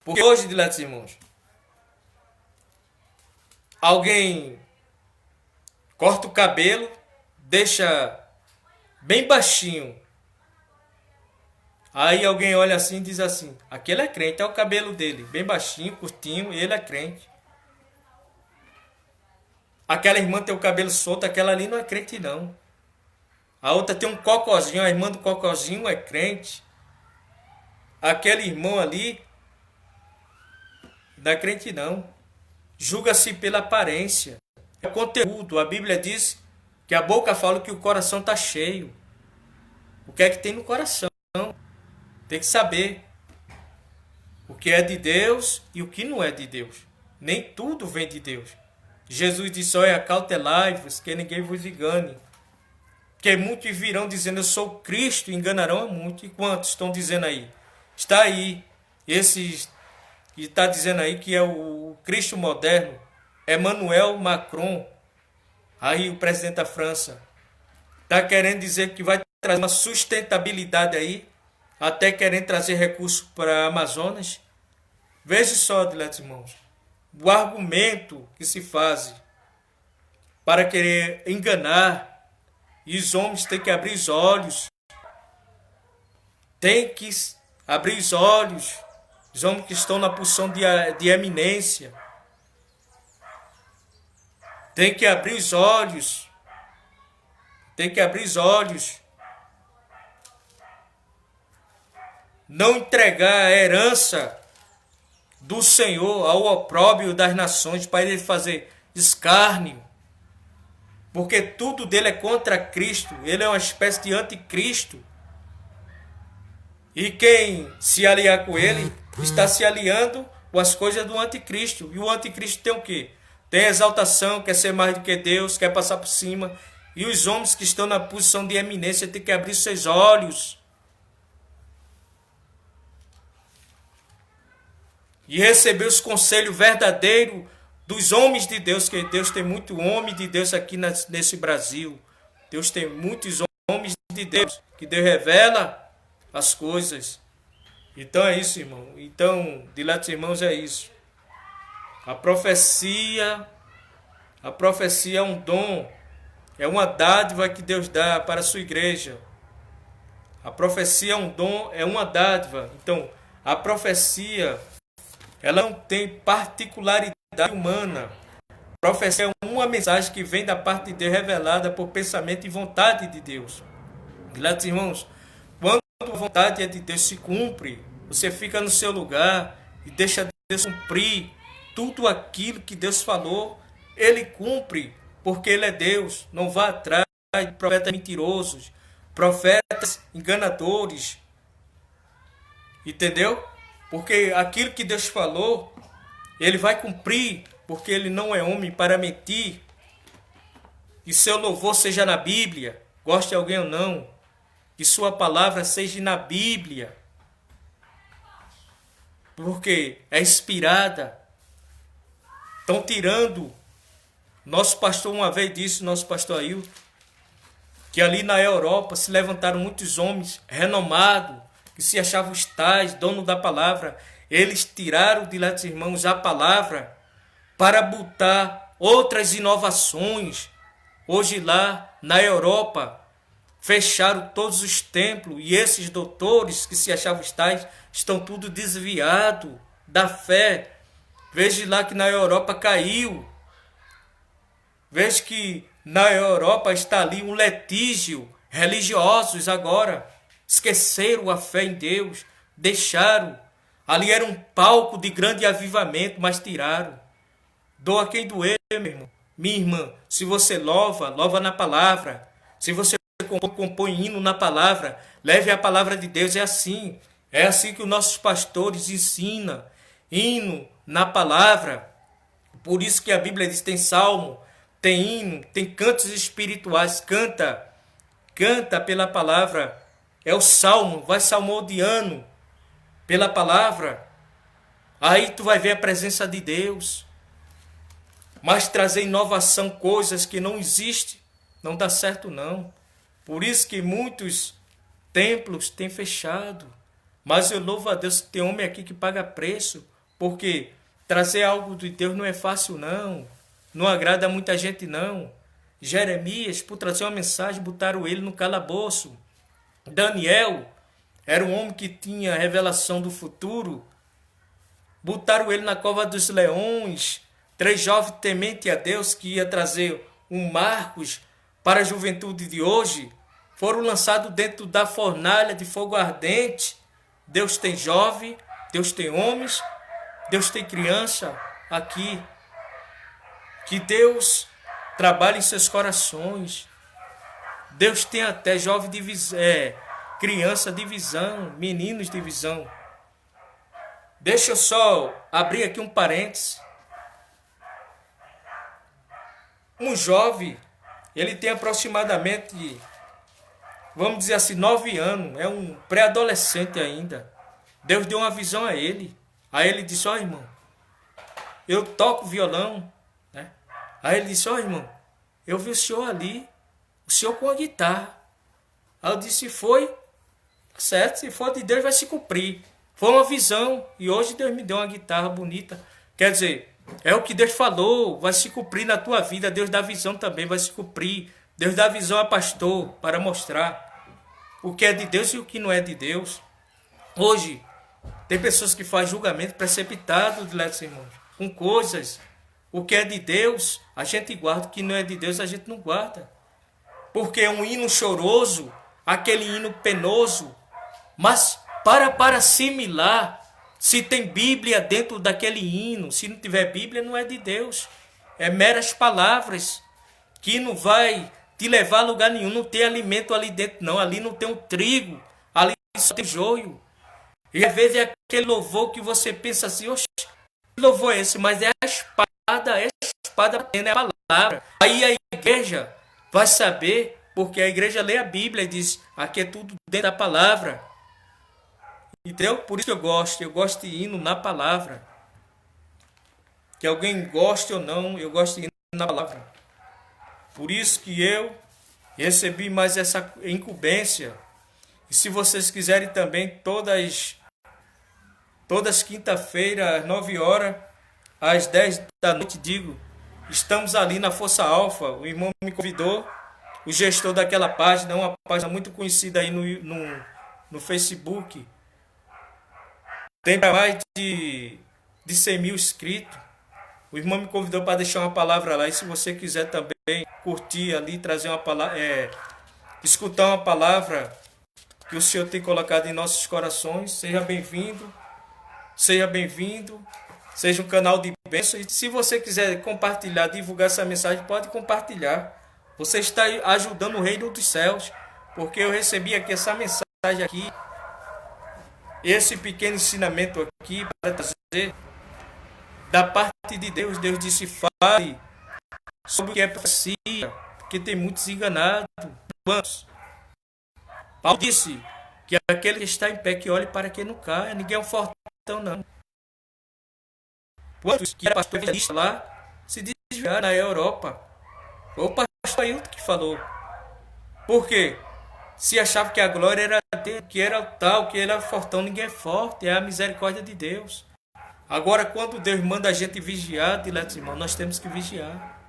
Porque hoje, diletos irmãos, alguém corta o cabelo, deixa bem baixinho. Aí alguém olha assim e diz assim, aquele é crente, é o cabelo dele, bem baixinho, curtinho, ele é crente. Aquela irmã tem o cabelo solto, aquela ali não é crente não. A outra tem um cocozinho, a irmã do cocozinho é crente. Aquele irmão ali da crente não. Julga-se pela aparência. É o conteúdo. A Bíblia diz que a boca fala que o coração está cheio. O que é que tem no coração? Tem que saber o que é de Deus e o que não é de Deus. Nem tudo vem de Deus. Jesus disse: olha, acautelai-vos, que ninguém vos engane. Que muitos virão dizendo: eu sou Cristo, e enganarão a muitos. E quantos estão dizendo aí? Está aí. Esses que está dizendo aí que é o Cristo moderno. Emmanuel Macron, aí o presidente da França, está querendo dizer que vai trazer uma sustentabilidade aí, até querendo trazer recursos para a Amazonas. Veja só, diletos irmãos, o argumento que se faz para querer enganar, e os homens têm que abrir os olhos. Tem que abrir os olhos, os homens que estão na posição de eminência. Tem que abrir os olhos. Tem que abrir os olhos. Não entregar a herança do Senhor ao opróbrio das nações para ele fazer escárnio. Porque tudo dele é contra Cristo. Ele é uma espécie de anticristo. E quem se aliar com ele está se aliando com as coisas do anticristo. E o anticristo tem o quê? Tem exaltação, quer ser mais do que Deus, quer passar por cima. E os homens que estão na posição de eminência têm que abrir seus olhos. E receber os conselhos verdadeiros dos homens de Deus, que Deus tem muito homem de Deus aqui nesse Brasil. Deus tem muitos homens de Deus, que Deus revela as coisas. Então é isso, irmão. Então, diletos irmãos, é isso. A profecia é um dom, é uma dádiva que Deus dá para a sua igreja. A profecia é um dom, é uma dádiva. Então, a profecia, ela não tem particularidade humana. A profecia é uma mensagem que vem da parte de Deus, revelada por pensamento e vontade de Deus. Diletos irmãos, quando a vontade é de Deus se cumpre, você fica no seu lugar e deixa Deus cumprir tudo aquilo que Deus falou. Ele cumpre, porque Ele é Deus. Não vá atrás de profetas mentirosos, profetas enganadores. Entendeu? Porque aquilo que Deus falou, Ele vai cumprir, porque Ele não é homem para mentir. Que seu louvor seja na Bíblia, goste alguém ou não. Que sua palavra seja na Bíblia, porque é inspirada. Estão tirando. Nosso pastor uma vez disse, nosso pastor Ailton, que ali na Europa se levantaram muitos homens renomados, que se achavam os tais, dono da palavra. Eles tiraram, diletos irmãos, a palavra para botar outras inovações. Hoje lá na Europa, fecharam todos os templos e esses doutores que se achavam os tais estão tudo desviados da fé. Veja lá que na Europa caiu. Veja que na Europa está ali um litígio. Religiosos agora esqueceram a fé em Deus. Deixaram. Ali era um palco de grande avivamento, mas tiraram. Doa quem doer, meu irmão. Minha irmã, se você louva, louva na palavra. Se você compõe hino na palavra, leve a palavra de Deus. É assim. É assim que os nossos pastores ensinam. Hino na palavra. Por isso que a Bíblia diz, tem salmo, tem hino, tem cantos espirituais. Canta. Canta pela palavra. É o salmo. Vai salmodiando pela palavra. Aí tu vai ver a presença de Deus. Mas trazer inovação, coisas que não existem, não dá certo não. Por isso que muitos templos têm fechado. Mas eu louvo a Deus que tem homem aqui que paga preço. Porque trazer algo de Deus não é fácil não. Não agrada a muita gente não. Jeremias, por trazer uma mensagem, botaram ele no calabouço. Daniel era um homem que tinha revelação do futuro. Botaram ele na cova dos leões. 3 jovens tementes a Deus que ia trazer um Marcos para a juventude de hoje, foram lançados dentro da fornalha de fogo ardente. Deus tem jovem, Deus tem homens, Deus tem criança aqui. Que Deus trabalhe em seus corações. Deus tem até jovem de visão, criança de visão, meninos de visão. Deixa eu só abrir aqui um parênteses. Um jovem, ele tem aproximadamente, vamos dizer assim, 9 anos. É um pré-adolescente ainda. Deus deu uma visão a ele. Aí ele disse, ó irmão, eu toco violão. Né? Aí ele disse, ó irmão, eu vi o senhor ali, o senhor com a guitarra. Aí eu disse, foi, certo, se for de Deus vai se cumprir. Foi uma visão, e hoje Deus me deu uma guitarra bonita. Quer dizer, é o que Deus falou, vai se cumprir na tua vida. Deus dá visão também, vai se cumprir. Deus dá visão a pastor para mostrar o que é de Deus e o que não é de Deus. Hoje, tem pessoas que fazem julgamento precipitado, irmãos, com coisas. O que é de Deus, a gente guarda. O que não é de Deus, a gente não guarda. Porque é um hino choroso, aquele hino penoso, mas para assimilar, se tem Bíblia dentro daquele hino, se não tiver Bíblia, não é de Deus. É meras palavras que não vai te levar a lugar nenhum. Não tem alimento ali dentro, não. Ali não tem um trigo, ali só tem joio. E às vezes é aquele louvor que você pensa assim, oxe, que louvor é esse? Mas é a espada batendo, é a palavra. Aí a igreja vai saber, porque a igreja lê a Bíblia e diz, aqui é tudo dentro da palavra. Entendeu? Por isso eu gosto de hino na palavra. Que alguém goste ou não, eu gosto de hino na palavra. Por isso que eu recebi mais essa incumbência. E se vocês quiserem também, todas quinta-feira, às 9 horas, às 10 da noite, digo, estamos ali na Força Alfa. O irmão me convidou, o gestor daquela página, uma página muito conhecida aí no Facebook. Tem mais de 100 mil inscritos. O irmão me convidou para deixar uma palavra lá. E se você quiser também curtir ali, trazer uma palavra, escutar uma palavra que o Senhor tem colocado em nossos corações, seja bem-vindo. Seja bem-vindo. Seja um canal de bênção. E se você quiser compartilhar, divulgar essa mensagem, pode compartilhar. Você está ajudando o reino dos céus. Porque eu recebi aqui essa mensagem aqui. Esse pequeno ensinamento aqui para trazer da parte de Deus. Deus disse, fale sobre o que é profecia, porque tem muitos enganados. Paulo disse que aquele que está em pé, que olhe para que não caia. Ninguém é um fortão, não. Quantos que era pastor evangelista lá se desviaram na Europa? Foi o pastor Ailton que falou. Por quê? Se achava que a glória era dele, que era tal, que ele era fortão, ninguém é forte, é a misericórdia de Deus. Agora, quando Deus manda a gente vigiar, diletos irmãos, nós temos que vigiar.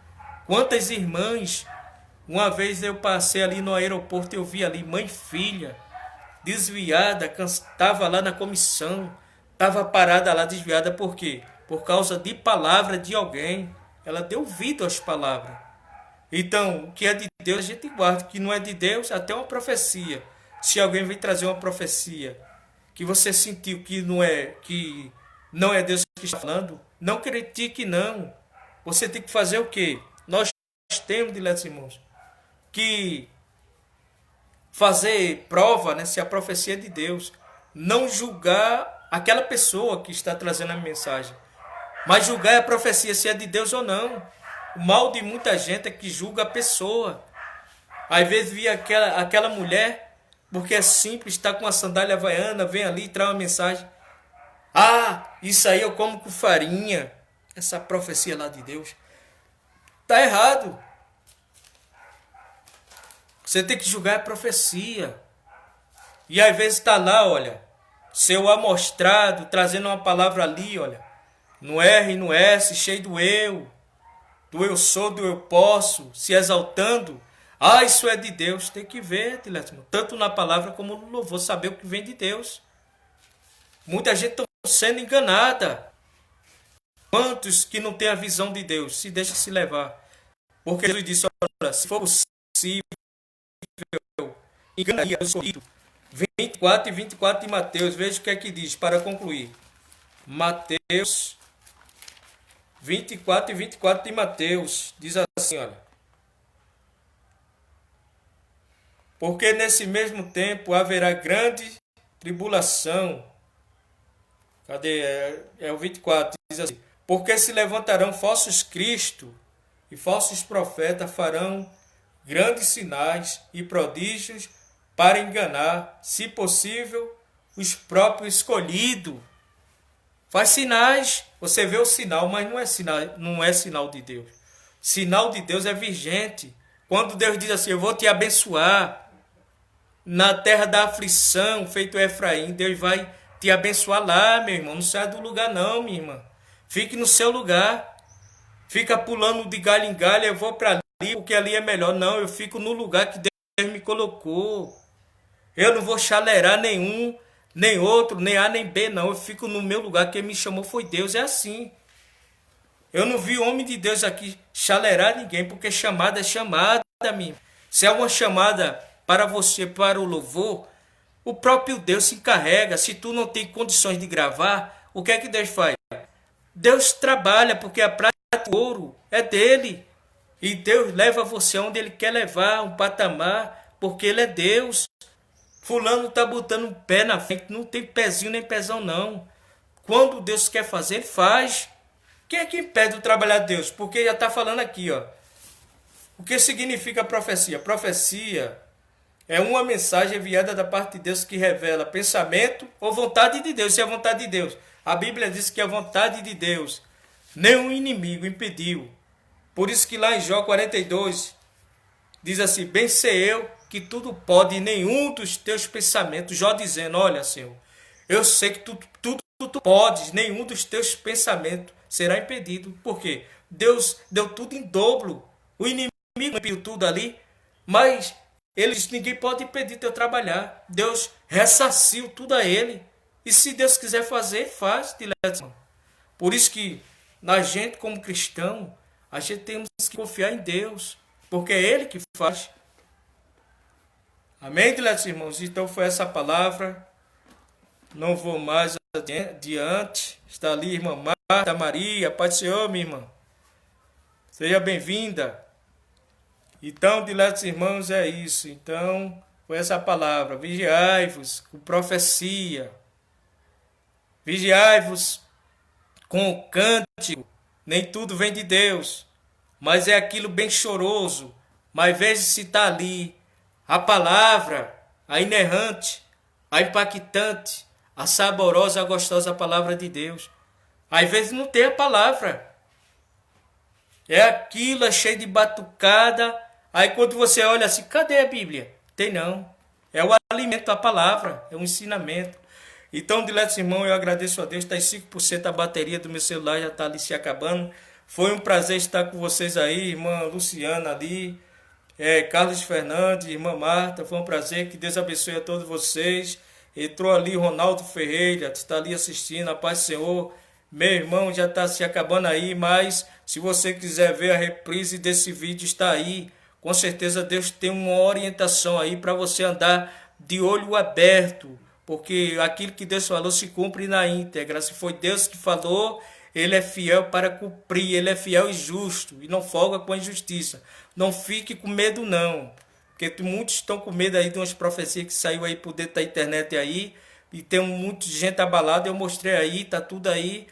Quantas irmãs, uma vez eu passei ali no aeroporto, eu vi ali mãe e filha, desviada, estava lá na comissão, estava parada lá desviada, por quê? Por causa de palavra de alguém. Ela deu ouvido às palavras. Então, o que é de Deus a gente guarda, o que não é de Deus, até uma profecia. Se alguém vem trazer uma profecia que você sentiu que não é Deus que está falando, não critique não. Você tem que fazer o quê? Nós temos, diletos irmãos, que fazer prova, né, se a profecia é de Deus. Não julgar aquela pessoa que está trazendo a mensagem, mas julgar a profecia se é de Deus ou não. O mal de muita gente é que julga a pessoa. Às vezes via aquela mulher, porque é simples, está com uma sandália havaiana, vem ali e traz uma mensagem. Ah, isso aí eu como com farinha. Essa profecia lá de Deus. Está errado. Você tem que julgar a profecia. E às vezes está lá, olha, seu amostrado, trazendo uma palavra ali, olha, no R e no S, cheio do eu sou, do eu posso, se exaltando. Ah, isso é de Deus. Tem que ver, tanto na palavra como no louvor, saber o que vem de Deus. Muita gente está sendo enganada. Quantos que não têm a visão de Deus se deixam se levar? Porque Jesus disse, olha, se for possível, enganaria os escolhidos. 24 e 24 de Mateus, veja o que é que diz, para concluir. Mateus 24 e 24 de Mateus. Diz assim, olha. Porque nesse mesmo tempo haverá grande tribulação. Cadê? É o 24. Diz assim. Porque se levantarão falsos cristos e falsos profetas farão grandes sinais e prodígios para enganar, se possível, os próprios escolhidos. Faz sinais. Você vê o sinal, mas não é sinal de Deus. Sinal de Deus é vigente. Quando Deus diz assim, eu vou te abençoar na terra da aflição, feito Efraim, Deus vai te abençoar lá, meu irmão. Não sai do lugar não, minha irmã. Fique no seu lugar. Fica pulando de galho em galho, eu vou para ali, porque ali é melhor. Não, eu fico no lugar que Deus me colocou. Eu não vou chalerar nenhum, nem outro, nem A nem B, não. Eu fico no meu lugar, quem me chamou foi Deus, é assim. Eu não vi homem de Deus aqui chalerar ninguém, porque chamada é chamada, minha. Se é uma chamada para você, para o louvor, o próprio Deus se encarrega. Se tu não tem condições de gravar, o que é que Deus faz? Deus trabalha, porque a prata e o ouro é dele. E Deus leva você onde ele quer levar, um patamar, porque ele é Deus. Fulano está botando um pé na frente, não tem pezinho nem pezão não. Quando Deus quer fazer, ele faz. Quem é que impede o trabalhar de Deus? Porque já está falando aqui, ó. O que significa profecia? Profecia é uma mensagem enviada da parte de Deus que revela pensamento ou vontade de Deus. Se é vontade de Deus. A Bíblia diz que é vontade de Deus. Nenhum inimigo impediu. Por isso que lá em Jó 42, diz assim, bem sei eu que tudo pode e nenhum dos teus pensamentos. Jó dizendo, olha, Senhor, eu sei que tudo podes, nenhum dos teus pensamentos será impedido. Por quê? Deus deu tudo em dobro. O inimigo impediu tudo ali, mas ele disse, ninguém pode impedir teu trabalhar. Deus ressarciu tudo a ele. E se Deus quiser fazer, faz. Por isso que na gente, como cristão, a gente temos que confiar em Deus, porque é Ele que faz. Amém, diletos irmãos? Então foi essa palavra. Não vou mais adiante. Está ali, irmã Marta, Maria, Pai do Senhor, minha irmã. Seja bem-vinda. Então, diletos irmãos, é isso. Então, foi essa palavra. Vigiai-vos com profecia. Vigiai-vos com o cântico. Nem tudo vem de Deus, mas é aquilo bem choroso. Mas veja se está ali a palavra, a inerrante, a impactante, a saborosa, a gostosa palavra de Deus. Às vezes não tem a palavra. É aquilo, é cheio de batucada. Aí quando você olha assim, cadê a Bíblia? Tem não. É o alimento, a palavra, é o ensinamento. Então, diletos irmãos, eu agradeço a Deus. Está em 5% a bateria do meu celular, já está ali se acabando. Foi um prazer estar com vocês aí, irmã Luciana ali, Carlos Fernandes, irmã Marta. Foi um prazer, que Deus abençoe a todos vocês. Entrou ali Ronaldo Ferreira, está ali assistindo, a paz do Senhor. Meu irmão, já está se acabando aí, mas se você quiser ver a reprise desse vídeo, está aí. Com certeza Deus tem uma orientação aí para você andar de olho aberto. Porque aquilo que Deus falou se cumpre na íntegra. Se foi Deus que falou, Ele é fiel para cumprir. Ele é fiel e justo. E não folga com a injustiça. Não fique com medo, não. Porque muitos estão com medo aí de umas profecias que saiu aí por dentro da internet aí. E tem muita gente abalada. Eu mostrei aí, tá tudo aí.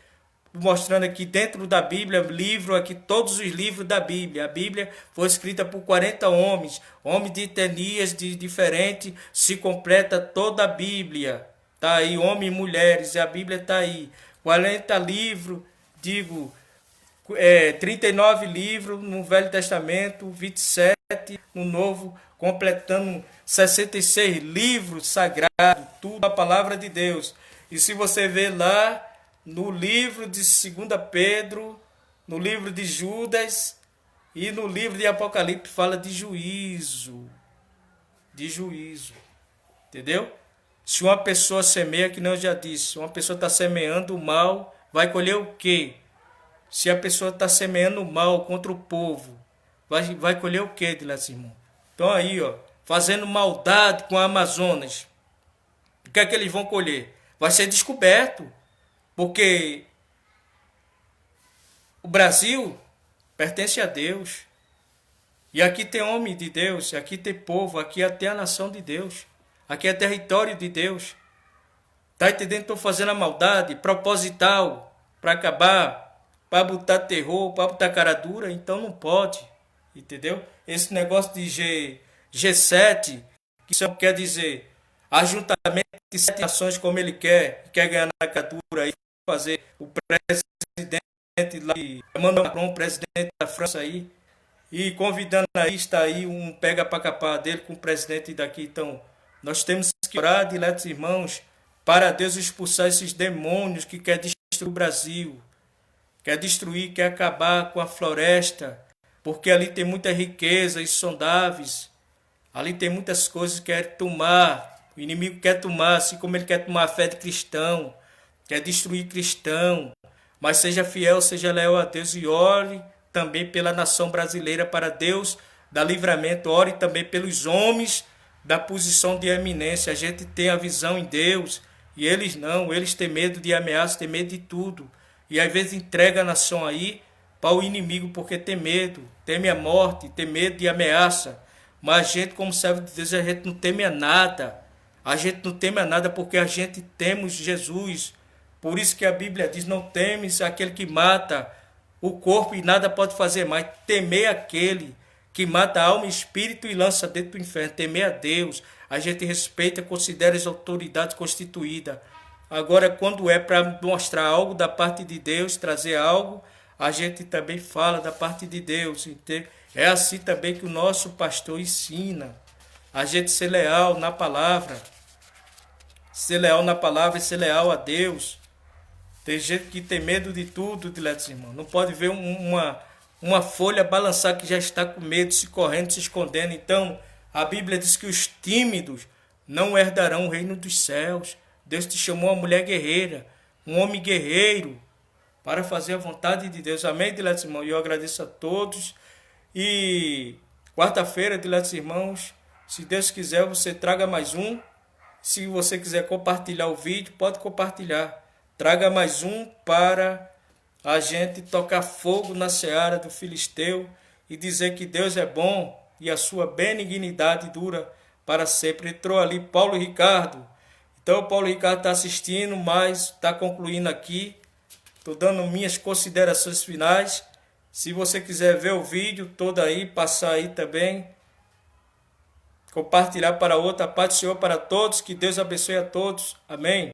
Mostrando aqui dentro da Bíblia, livro aqui, todos os livros da Bíblia. A Bíblia foi escrita por 40 homens de etnias diferentes, se completa toda a Bíblia. Tá aí, homens e mulheres, e a Bíblia está aí. 40 livros, 39 livros no Velho Testamento, 27 no Novo, completando 66 livros sagrados, tudo a palavra de Deus. E se você ver lá, no livro de 2 Pedro, no livro de Judas e no livro de Apocalipse fala de juízo. De juízo. Entendeu? Se uma pessoa semeia, que não já disse, uma pessoa está semeando o mal, vai colher o quê? Se a pessoa está semeando o mal contra o povo, vai colher o quê, diletos irmãos? Então aí, ó, fazendo maldade com a Amazonas, o que é que eles vão colher? Vai ser descoberto. Porque o Brasil pertence a Deus. E aqui tem homem de Deus, aqui tem povo, aqui até a nação de Deus. Aqui é território de Deus. Tá entendendo? Estou fazendo a maldade proposital para acabar, para botar terror, para botar cara dura, então não pode. Entendeu? Esse negócio de G7, que só quer dizer ajuntamento de 7 nações como ele quer ganhar na catura e fazer o presidente lá, Emmanuel Macron, presidente da França aí, e convidando aí, está aí um pega para capar dele com o presidente daqui. Então, nós temos que orar, diletos irmãos, para Deus expulsar esses demônios que quer destruir o Brasil, quer destruir, quer acabar com a floresta, porque ali tem muita riqueza insondáveis, ali tem muitas coisas que quer tomar, o inimigo quer tomar, assim como ele quer tomar a fé de cristão, quer destruir cristão, mas seja fiel, seja leal a Deus e ore também pela nação brasileira para Deus dar livramento, ore também pelos homens da posição de eminência. A gente tem a visão em Deus e eles não, eles têm medo de ameaça, têm medo de tudo. E às vezes entrega a nação aí para o inimigo porque tem medo, teme a morte, tem medo de ameaça. Mas a gente, como servo de Deus, a gente não teme a nada. A gente não teme a nada porque a gente temos Jesus. Por isso que a Bíblia diz, não temes aquele que mata o corpo e nada pode fazer mais. Temer aquele que mata a alma e espírito e lança dentro do inferno. Temer a Deus. A gente respeita, considera as autoridades constituídas. Agora, quando é para mostrar algo da parte de Deus, trazer algo, a gente também fala da parte de Deus. É assim também que o nosso pastor ensina. A gente ser leal na palavra. Ser leal na palavra e ser leal a Deus. Tem gente que tem medo de tudo, diletos irmãos. Não pode ver uma folha balançar que já está com medo, se correndo, se escondendo. Então, a Bíblia diz que os tímidos não herdarão o reino dos céus. Deus te chamou uma mulher guerreira, um homem guerreiro, para fazer a vontade de Deus. Amém, diletos irmãos? E eu agradeço a todos. E quarta-feira, diletos irmãos, se Deus quiser, você traga mais um. Se você quiser compartilhar o vídeo, pode compartilhar. Traga mais um para a gente tocar fogo na seara do Filisteu e dizer que Deus é bom e a sua benignidade dura para sempre. Entrou ali Paulo Ricardo. Então, Paulo Ricardo está assistindo, mas está concluindo aqui. Estou dando minhas considerações finais. Se você quiser ver o vídeo todo aí, passar aí também. Compartilhar para outra. A paz do Senhor para todos. Que Deus abençoe a todos. Amém.